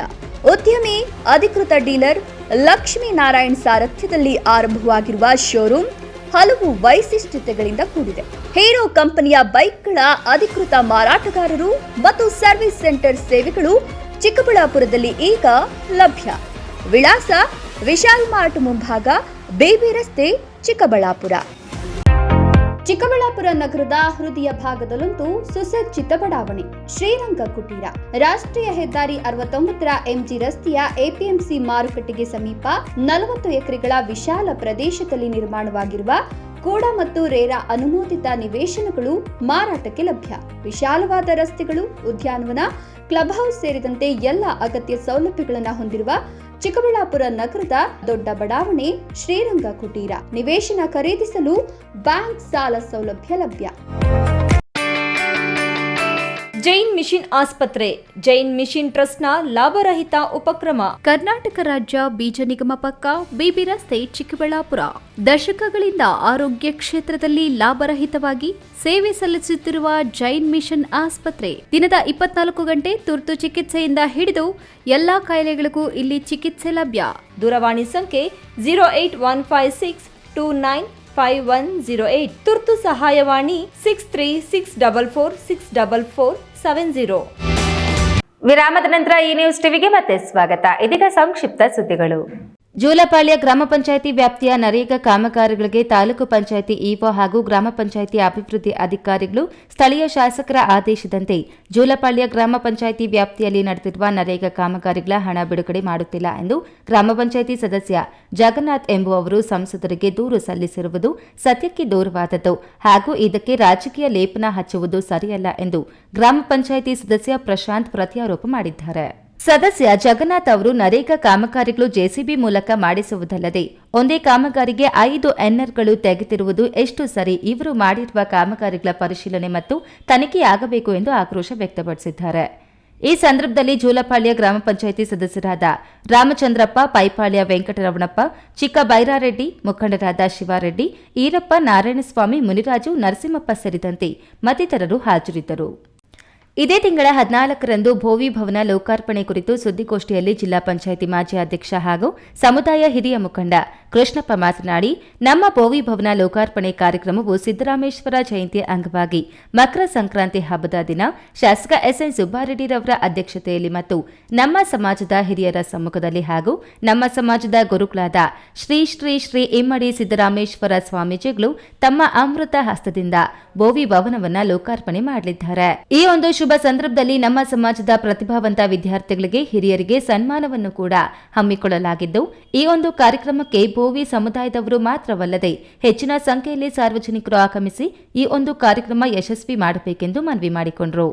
Speaker 5: ಉದ್ಯಮಿ ಅಧಿಕೃತ ಡೀಲರ್ ಲಕ್ಷ್ಮೀನಾರಾಯಣ್ ಸಾರಥ್ಯದಲ್ಲಿ ಆರಂಭವಾಗಿರುವ ಶೋರೂಮ್ ಹಲವು ವೈಶಿಷ್ಟ್ಯತೆಗಳಿಂದ ಕೂಡಿದೆ. ಹೀರೋ ಕಂಪನಿಯ ಬೈಕ್ಗಳ ಅಧಿಕೃತ ಮಾರಾಟಗಾರರು ಮತ್ತು ಸರ್ವಿಸ್ ಸೆಂಟರ್ ಸೇವೆಗಳು ಚಿಕ್ಕಬಳ್ಳಾಪುರದಲ್ಲಿ ಈಗ ಲಭ್ಯ. ವಿಳಾಸ: ವಿಶಾಲ್ ಮಾರ್ಟ್ ಮುಂಭಾಗ, ಬೇಬಿ ರಸ್ತೆ, ಚಿಕ್ಕಬಳ್ಳಾಪುರ. ಚಿಕ್ಕಬಳ್ಳಾಪುರ ನಗರದ ಹೃದಯ ಭಾಗದಲ್ಲೊಂದು ಸುಸಜ್ಜಿತ ಬಡಾವಣೆ ಶ್ರೀರಂಗ ಕುಟೀರ. ರಾಷ್ಟ್ರೀಯ ಹೆದ್ದಾರಿ 69ರ MG ರಸ್ತೆಯ APMC ಮಾರುಕಟ್ಟೆಗೆ ಸಮೀಪ 40 ಎಕರೆಗಳ ವಿಶಾಲ ಪ್ರದೇಶದಲ್ಲಿ ನಿರ್ಮಾಣವಾಗಿರುವ ಕೂಡ ಮತ್ತು ರೇರಾ ಅನುಮೋದಿತ ನಿವೇಶನಗಳು ಮಾರಾಟಕ್ಕೆ ಲಭ್ಯ. ವಿಶಾಲವಾದ ರಸ್ತೆಗಳು, ಉದ್ಯಾನವನ, ಕ್ಲಬ್ ಹೌಸ್ ಸೇರಿದಂತೆ ಎಲ್ಲ ಅಗತ್ಯ ಸೌಲಭ್ಯಗಳನ್ನು ಹೊಂದಿರುವ ಚಿಕ್ಕಬಳ್ಳಾಪುರ ನಗರದ ದೊಡ್ಡ ಬಡಾವಣೆ ಶ್ರೀರಂಗ ಕುಟೀರ. ನಿವೇಶನ ಖರೀದಿಸಲು ಬ್ಯಾಂಕ್ ಸಾಲ ಸೌಲಭ್ಯ ಲಭ್ಯ. ಜೈನ್ ಮಿಷನ್ ಆಸ್ಪತ್ರೆ, ಜೈನ್ ಮಿಷನ್ ಟ್ರಸ್ಟ್ನ ಲಾಭರಹಿತ ಉಪಕ್ರಮ. ಕರ್ನಾಟಕ ರಾಜ್ಯ ಬೀಜ ನಿಗಮ ಪಕ್ಕ, ಬೇಬಿ ರಸ್ತೆ, ಚಿಕ್ಕಬಳ್ಳಾಪುರ. ದಶಕಗಳಿಂದ ಆರೋಗ್ಯ ಕ್ಷೇತ್ರದಲ್ಲಿ ಲಾಭರಹಿತವಾಗಿ ಸೇವೆ ಸಲ್ಲಿಸುತ್ತಿರುವ ಜೈನ್ ಮಿಷನ್ ಆಸ್ಪತ್ರೆ ದಿನದ 24 ಗಂಟೆ ತುರ್ತು ಚಿಕಿತ್ಸೆಯಿಂದ ಹಿಡಿದು ಎಲ್ಲಾ ಕಾಯಿಲೆಗಳಿಗೂ ಇಲ್ಲಿ ಚಿಕಿತ್ಸೆ ಲಭ್ಯ. ದೂರವಾಣಿ ಸಂಖ್ಯೆ 08156295108. ತುರ್ತು ಸಹಾಯವಾಣಿ 6364464470.
Speaker 1: ವಿರಾಮದ ನಂತರ ಈ ನ್ಯೂಸ್ ಟಿವಿಗೆ ಮತ್ತೆ ಸ್ವಾಗತ. ಇದೀಗ ಸಂಕ್ಷಿಪ್ತ ಸುದ್ದಿಗಳು. ಜೂಲಪಾಳ್ಯ ಗ್ರಾಮ ಪಂಚಾಯಿತಿ ವ್ಯಾಪ್ತಿಯ ನರೇಗಾ ಕಾಮಗಾರಿಗಳಿಗೆ ತಾಲೂಕು ಪಂಚಾಯಿತಿ ಇಒ ಹಾಗೂ ಗ್ರಾಮ ಪಂಚಾಯಿತಿ ಅಭಿವೃದ್ಧಿ ಅಧಿಕಾರಿಗಳು ಸ್ಥಳೀಯ ಶಾಸಕರ ಆದೇಶದಂತೆ ಜೂಲಪಾಳ್ಯ ಗ್ರಾಮ ಪಂಚಾಯಿತಿ ವ್ಯಾಪ್ತಿಯಲ್ಲಿ ನಡೆದಿರುವ ನರೇಗಾ ಕಾಮಗಾರಿಗಳ ಹಣ ಬಿಡುಗಡೆ ಮಾಡುತ್ತಿಲ್ಲ ಎಂದು ಗ್ರಾಮ ಪಂಚಾಯಿತಿ ಸದಸ್ಯ ಜಗನ್ನಾಥ್ ಎಂಬುವವರು ಸಂಸದರಿಗೆ ದೂರು ಸಲ್ಲಿಸಿರುವುದು ಸತ್ಯಕ್ಕೆ ದೂರವಾದದ್ದು ಹಾಗೂ ಇದಕ್ಕೆ ರಾಜಕೀಯ ಲೇಪನ ಹಚ್ಚುವುದು ಸರಿಯಲ್ಲ ಎಂದು ಗ್ರಾಮ ಪಂಚಾಯಿತಿ ಸದಸ್ಯ ಪ್ರಶಾಂತ್ ಪ್ರತ್ಯಾರೋಪ ಮಾಡಿದ್ದಾರೆ. ಸದಸ್ಯ ಜಗನ್ನಾಥ್ ಅವರು ನರೇಗಾ ಕಾಮಗಾರಿಗಳು ಜೆಸಿಬಿ ಮೂಲಕ ಮಾಡಿಸುವುದಲ್ಲದೆ ಒಂದೇ ಕಾಮಗಾರಿಗೆ 5 ಎನ್ಆರ್ಗಳು ತೆಗೆದಿರುವುದು ಎಷ್ಟು ಸರಿ? ಇವರು ಮಾಡಿರುವ ಕಾಮಗಾರಿಗಳ ಪರಿಶೀಲನೆ ಮತ್ತು ತನಿಖೆಯಾಗಬೇಕು ಎಂದು ಆಕ್ರೋಶ ವ್ಯಕ್ತಪಡಿಸಿದ್ದಾರೆ. ಈ ಸಂದರ್ಭದಲ್ಲಿ ಜೂಲಪಾಳ್ಯ ಗ್ರಾಮ ಪಂಚಾಯಿತಿ ಸದಸ್ಯರಾದ ರಾಮಚಂದ್ರಪ್ಪ, ಪೈಪಾಳ್ಯ ವೆಂಕಟರಮಣಪ್ಪ, ಚಿಕ್ಕ ಬೈರಾರೆಡ್ಡಿ, ಮುಖಂಡರಾದ ಶಿವಾರೆಡ್ಡಿ, ಈರಪ್ಪ, ನಾರಾಯಣಸ್ವಾಮಿ, ಮುನಿರಾಜು, ನರಸಿಂಹಪ್ಪ ಸೇರಿದಂತೆ ಮತ್ತಿತರರು ಹಾಜರಿದ್ದರು. ಇದೇ ತಿಂಗಳ 14ರಂದು ಭೋವಿ ಭವನ ಲೋಕಾರ್ಪಣೆ ಕುರಿತು ಸುದ್ದಿಗೋಷ್ಠಿಯಲ್ಲಿ ಜಿಲ್ಲಾ ಪಂಚಾಯಿತಿ ಮಾಜಿ ಅಧ್ಯಕ್ಷ ಹಾಗೂ ಸಮುದಾಯ ಹಿರಿಯ ಮುಖಂಡ ಕೃಷ್ಣಪ್ಪ ಮಾತನಾಡಿ, ನಮ್ಮ ಭೋವಿ ಭವನ ಲೋಕಾರ್ಪಣೆ ಕಾರ್ಯಕ್ರಮವು ಸಿದ್ದರಾಮೇಶ್ವರ ಜಯಂತಿ ಅಂಗವಾಗಿ ಮಕರ ಸಂಕ್ರಾಂತಿ ಹಬ್ಬದ ದಿನ ಶಾಸಕ SN ಸುಬ್ಬಾರೆಡ್ಡಿರವರ ಅಧ್ಯಕ್ಷತೆಯಲ್ಲಿ ಮತ್ತು ನಮ್ಮ ಸಮಾಜದ ಹಿರಿಯರ ಸಮ್ಮುಖದಲ್ಲಿ ಹಾಗೂ ನಮ್ಮ ಸಮಾಜದ ಗುರುಗಳಾದ ಶ್ರೀ ಶ್ರೀ ಶ್ರೀ ಇಮ್ಮಡಿ ಸಿದ್ದರಾಮೇಶ್ವರ ಸ್ವಾಮೀಜಿಗಳು ತಮ್ಮ ಅಮೃತ ಹಸ್ತದಿಂದ ಭೋವಿ ಭವನವನ್ನ ಲೋಕಾರ್ಪಣೆ ಮಾಡಲಿದ್ದಾರೆ. ಈ ಒಂದು ಶುಭ ಸಂದರ್ಭದಲ್ಲಿ ನಮ್ಮ ಸಮಾಜದ ಪ್ರತಿಭಾವಂತ ವಿದ್ಯಾರ್ಥಿಗಳಿಗೆ, ಹಿರಿಯರಿಗೆ ಸನ್ಮಾನವನ್ನು ಕೂಡ ಹಮ್ಮಿಕೊಳ್ಳಲಾಗಿದ್ದು, ಈ ಒಂದು ಕಾರ್ಯಕ್ರಮಕ್ಕೆ ಭೋವಿ ಸಮುದಾಯದವರು ಮಾತ್ರವಲ್ಲದೆ ಹೆಚ್ಚಿನ ಸಂಖ್ಯೆಯಲ್ಲಿ ಸಾರ್ವಜನಿಕರು ಆಗಮಿಸಿ ಈ ಒಂದು ಕಾರ್ಯಕ್ರಮ ಯಶಸ್ವಿ ಮಾಡಬೇಕೆಂದು ಮನವಿ ಮಾಡಿಕೊಂಡರು.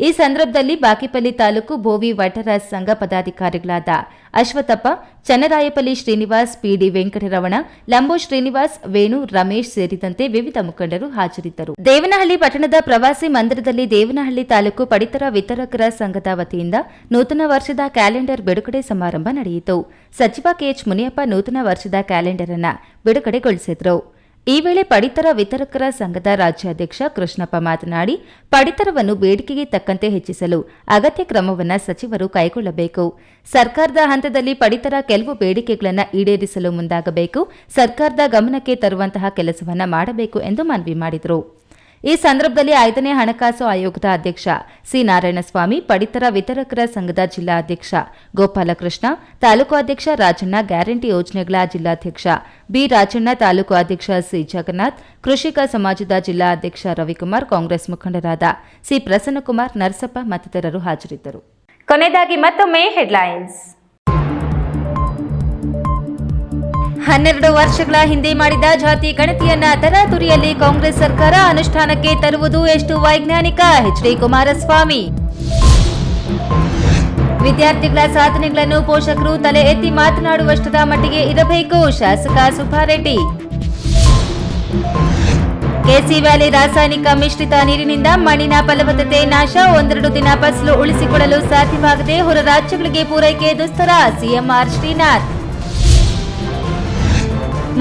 Speaker 1: ಈ ಸಂದರ್ಭದಲ್ಲಿ ಬಾಗೇಪಲ್ಲಿ ತಾಲೂಕು ಬೋವಿ ವೈಟರ ಸಂಘ ಪದಾಧಿಕಾರಿಗಳಾದ ಅಶ್ವಥಪ್ಪ, ಚನ್ನರಾಯಪಲ್ಲಿ ಶ್ರೀನಿವಾಸ್, ಪಿಡಿ ವೆಂಕಟರಮಣ, ಲಂಬೋ ಶ್ರೀನಿವಾಸ್, ವೇಣು, ರಮೇಶ್ ಸೇರಿದಂತೆ ವಿವಿಧ ಮುಖಂಡರು ಹಾಜರಿದ್ದರು. ದೇವನಹಳ್ಳಿ ಪಟ್ಟಣದ ಪ್ರವಾಸಿ ಮಂದಿರದಲ್ಲಿ ದೇವನಹಳ್ಳಿ ತಾಲೂಕು ಪಡಿತರ ವಿತರಕರ ಸಂಘದ ವತಿಯಿಂದ ನೂತನ ವರ್ಷದ ಕ್ಯಾಲೆಂಡರ್ ಬಿಡುಗಡೆ ಸಮಾರಂಭ ನಡೆಯಿತು. ಸಚಿವ ಕೆಎಚ್ ಮುನಿಯಪ್ಪ ನೂತನ ವರ್ಷದ ಕ್ಯಾಲೆಂಡರ್ ಅನ್ನು ಬಿಡುಗಡೆಗೊಳಿಸಿದರು. ಈ ವೇಳೆ ಪಡಿತರ ವಿತರಕರ ಸಂಘದ ರಾಜ್ಯಾಧ್ಯಕ್ಷ ಕೃಷ್ಣಪ್ಪ ಮಾತನಾಡಿ, ಪಡಿತರವನ್ನು ಬೇಡಿಕೆಗೆ ತಕ್ಕಂತೆ ಹೆಚ್ಚಿಸಲು ಅಗತ್ಯ ಕ್ರಮವನ್ನು ಸಚಿವರು ಕೈಗೊಳ್ಳಬೇಕು. ಸರ್ಕಾರದ ಹಂತದಲ್ಲಿ ಪಡಿತರ ಕೆಲವು ಬೇಡಿಕೆಗಳನ್ನು ಈಡೇರಿಸಲು ಮುಂದಾಗಬೇಕು. ಸರ್ಕಾರದ ಗಮನಕ್ಕೆ ತರುವಂತಹ ಕೆಲಸವನ್ನು ಮಾಡಬೇಕು ಎಂದು ಮನವಿ ಮಾಡಿದರು. ಈ ಸಂದರ್ಭದಲ್ಲಿ 5ನೇ ಹಣಕಾಸು ಆಯೋಗದ ಅಧ್ಯಕ್ಷ ಸಿ ನಾರಾಯಣಸ್ವಾಮಿ, ಪಡಿತರ ವಿತರಕರ ಸಂಘದ ಜಿಲ್ಲಾಧ್ಯಕ್ಷ ಗೋಪಾಲಕೃಷ್ಣ, ತಾಲೂಕು ಅಧ್ಯಕ್ಷ ರಾಜಣ್ಣ, ಗ್ಯಾರಂಟಿ ಯೋಜನೆಗಳ ಜಿಲ್ಲಾಧ್ಯಕ್ಷ ಬಿ ರಾಜಣ್ಣ, ತಾಲೂಕು ಅಧ್ಯಕ್ಷ ಸಿ ಜಗನ್ನಾಥ್, ಕೃಷಿಕ ಸಮಾಜದ ಜಿಲ್ಲಾ ಅಧ್ಯಕ್ಷ ರವಿಕುಮಾರ್, ಕಾಂಗ್ರೆಸ್ ಮುಖಂಡರಾದ ಸಿ ಪ್ರಸನ್ನಕುಮಾರ್, ನರಸಪ್ಪ ಮತ್ತಿತರರು ಹಾಜರಿದ್ದರು. ಕೊನೆಯದಾಗಿ ಮತ್ತೊಮ್ಮೆ ಹೆಡ್ಲೈನ್ಸ್. 12 ವರ್ಷಗಳ ಹಿಂದೆ ಮಾಡಿದ ಜಾತಿ ಗಣತಿಯನ್ನ ತರಾತುರಿಯಲ್ಲಿ ಕಾಂಗ್ರೆಸ್ ಸರ್ಕಾರ ಅನುಷ್ಠಾನಕ್ಕೆ ತರುವುದು ಎಷ್ಟು ವೈಜ್ಞಾನಿಕ? ಎಚ್.ಡಿ. ಕುಮಾರಸ್ವಾಮಿ. ವಿದ್ಯಾರ್ಥಿಗಳ ಸಾಧನೆಗಳನ್ನು ಪೋಷಕರು ತಲೆ ಎತ್ತಿ ಮಾತನಾಡುವಷ್ಟರ ಮಟ್ಟಿಗೆ ಇರಬೇಕು, ಶಾಸಕ ಸುಬ್ಬಾರೆಡ್ಡಿ. ಕೆಸಿ ವ್ಯಾಲಿ ರಾಸಾಯನಿಕ ಮಿಶ್ರಿತ ನೀರಿನಿಂದ ಮಣ್ಣಿನ ಫಲವತ್ತತೆ ನಾಶ, 1-2 ದಿನ ಫಸಲು ಉಳಿಸಿಕೊಳ್ಳಲು ಸಾಧ್ಯವಾಗದೆ ಹೊರ ರಾಜ್ಯಗಳಿಗೆ ಪೂರೈಕೆ ದುಸ್ತರ, ಸಿಎಂ ಆರ್ ಶ್ರೀನಾಥ್.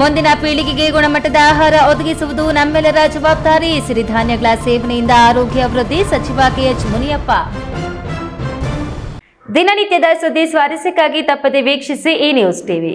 Speaker 1: ಮುಂದಿನ ಪೀಳಿಗೆಗೆ ಗುಣಮಟ್ಟದ ಆಹಾರ ಒದಗಿಸುವುದು ನಮ್ಮೆಲ್ಲರ ಜವಾಬ್ದಾರಿ, ಸಿರಿಧಾನ್ಯಗಳ ಸೇವನೆಯಿಂದ ಆರೋಗ್ಯ ವೃದ್ಧಿ, ಸಚಿವ ಕೆಎಚ್ ಮುನಿಯಪ್ಪ. ದಿನನಿತ್ಯದ ಸುದ್ದಿ ಸ್ವಾರಸ್ಯಕ್ಕಾಗಿ ತಪ್ಪದೆ ವೀಕ್ಷಿಸಿ ಈ ನ್ಯೂಸ್ ಟಿವಿ.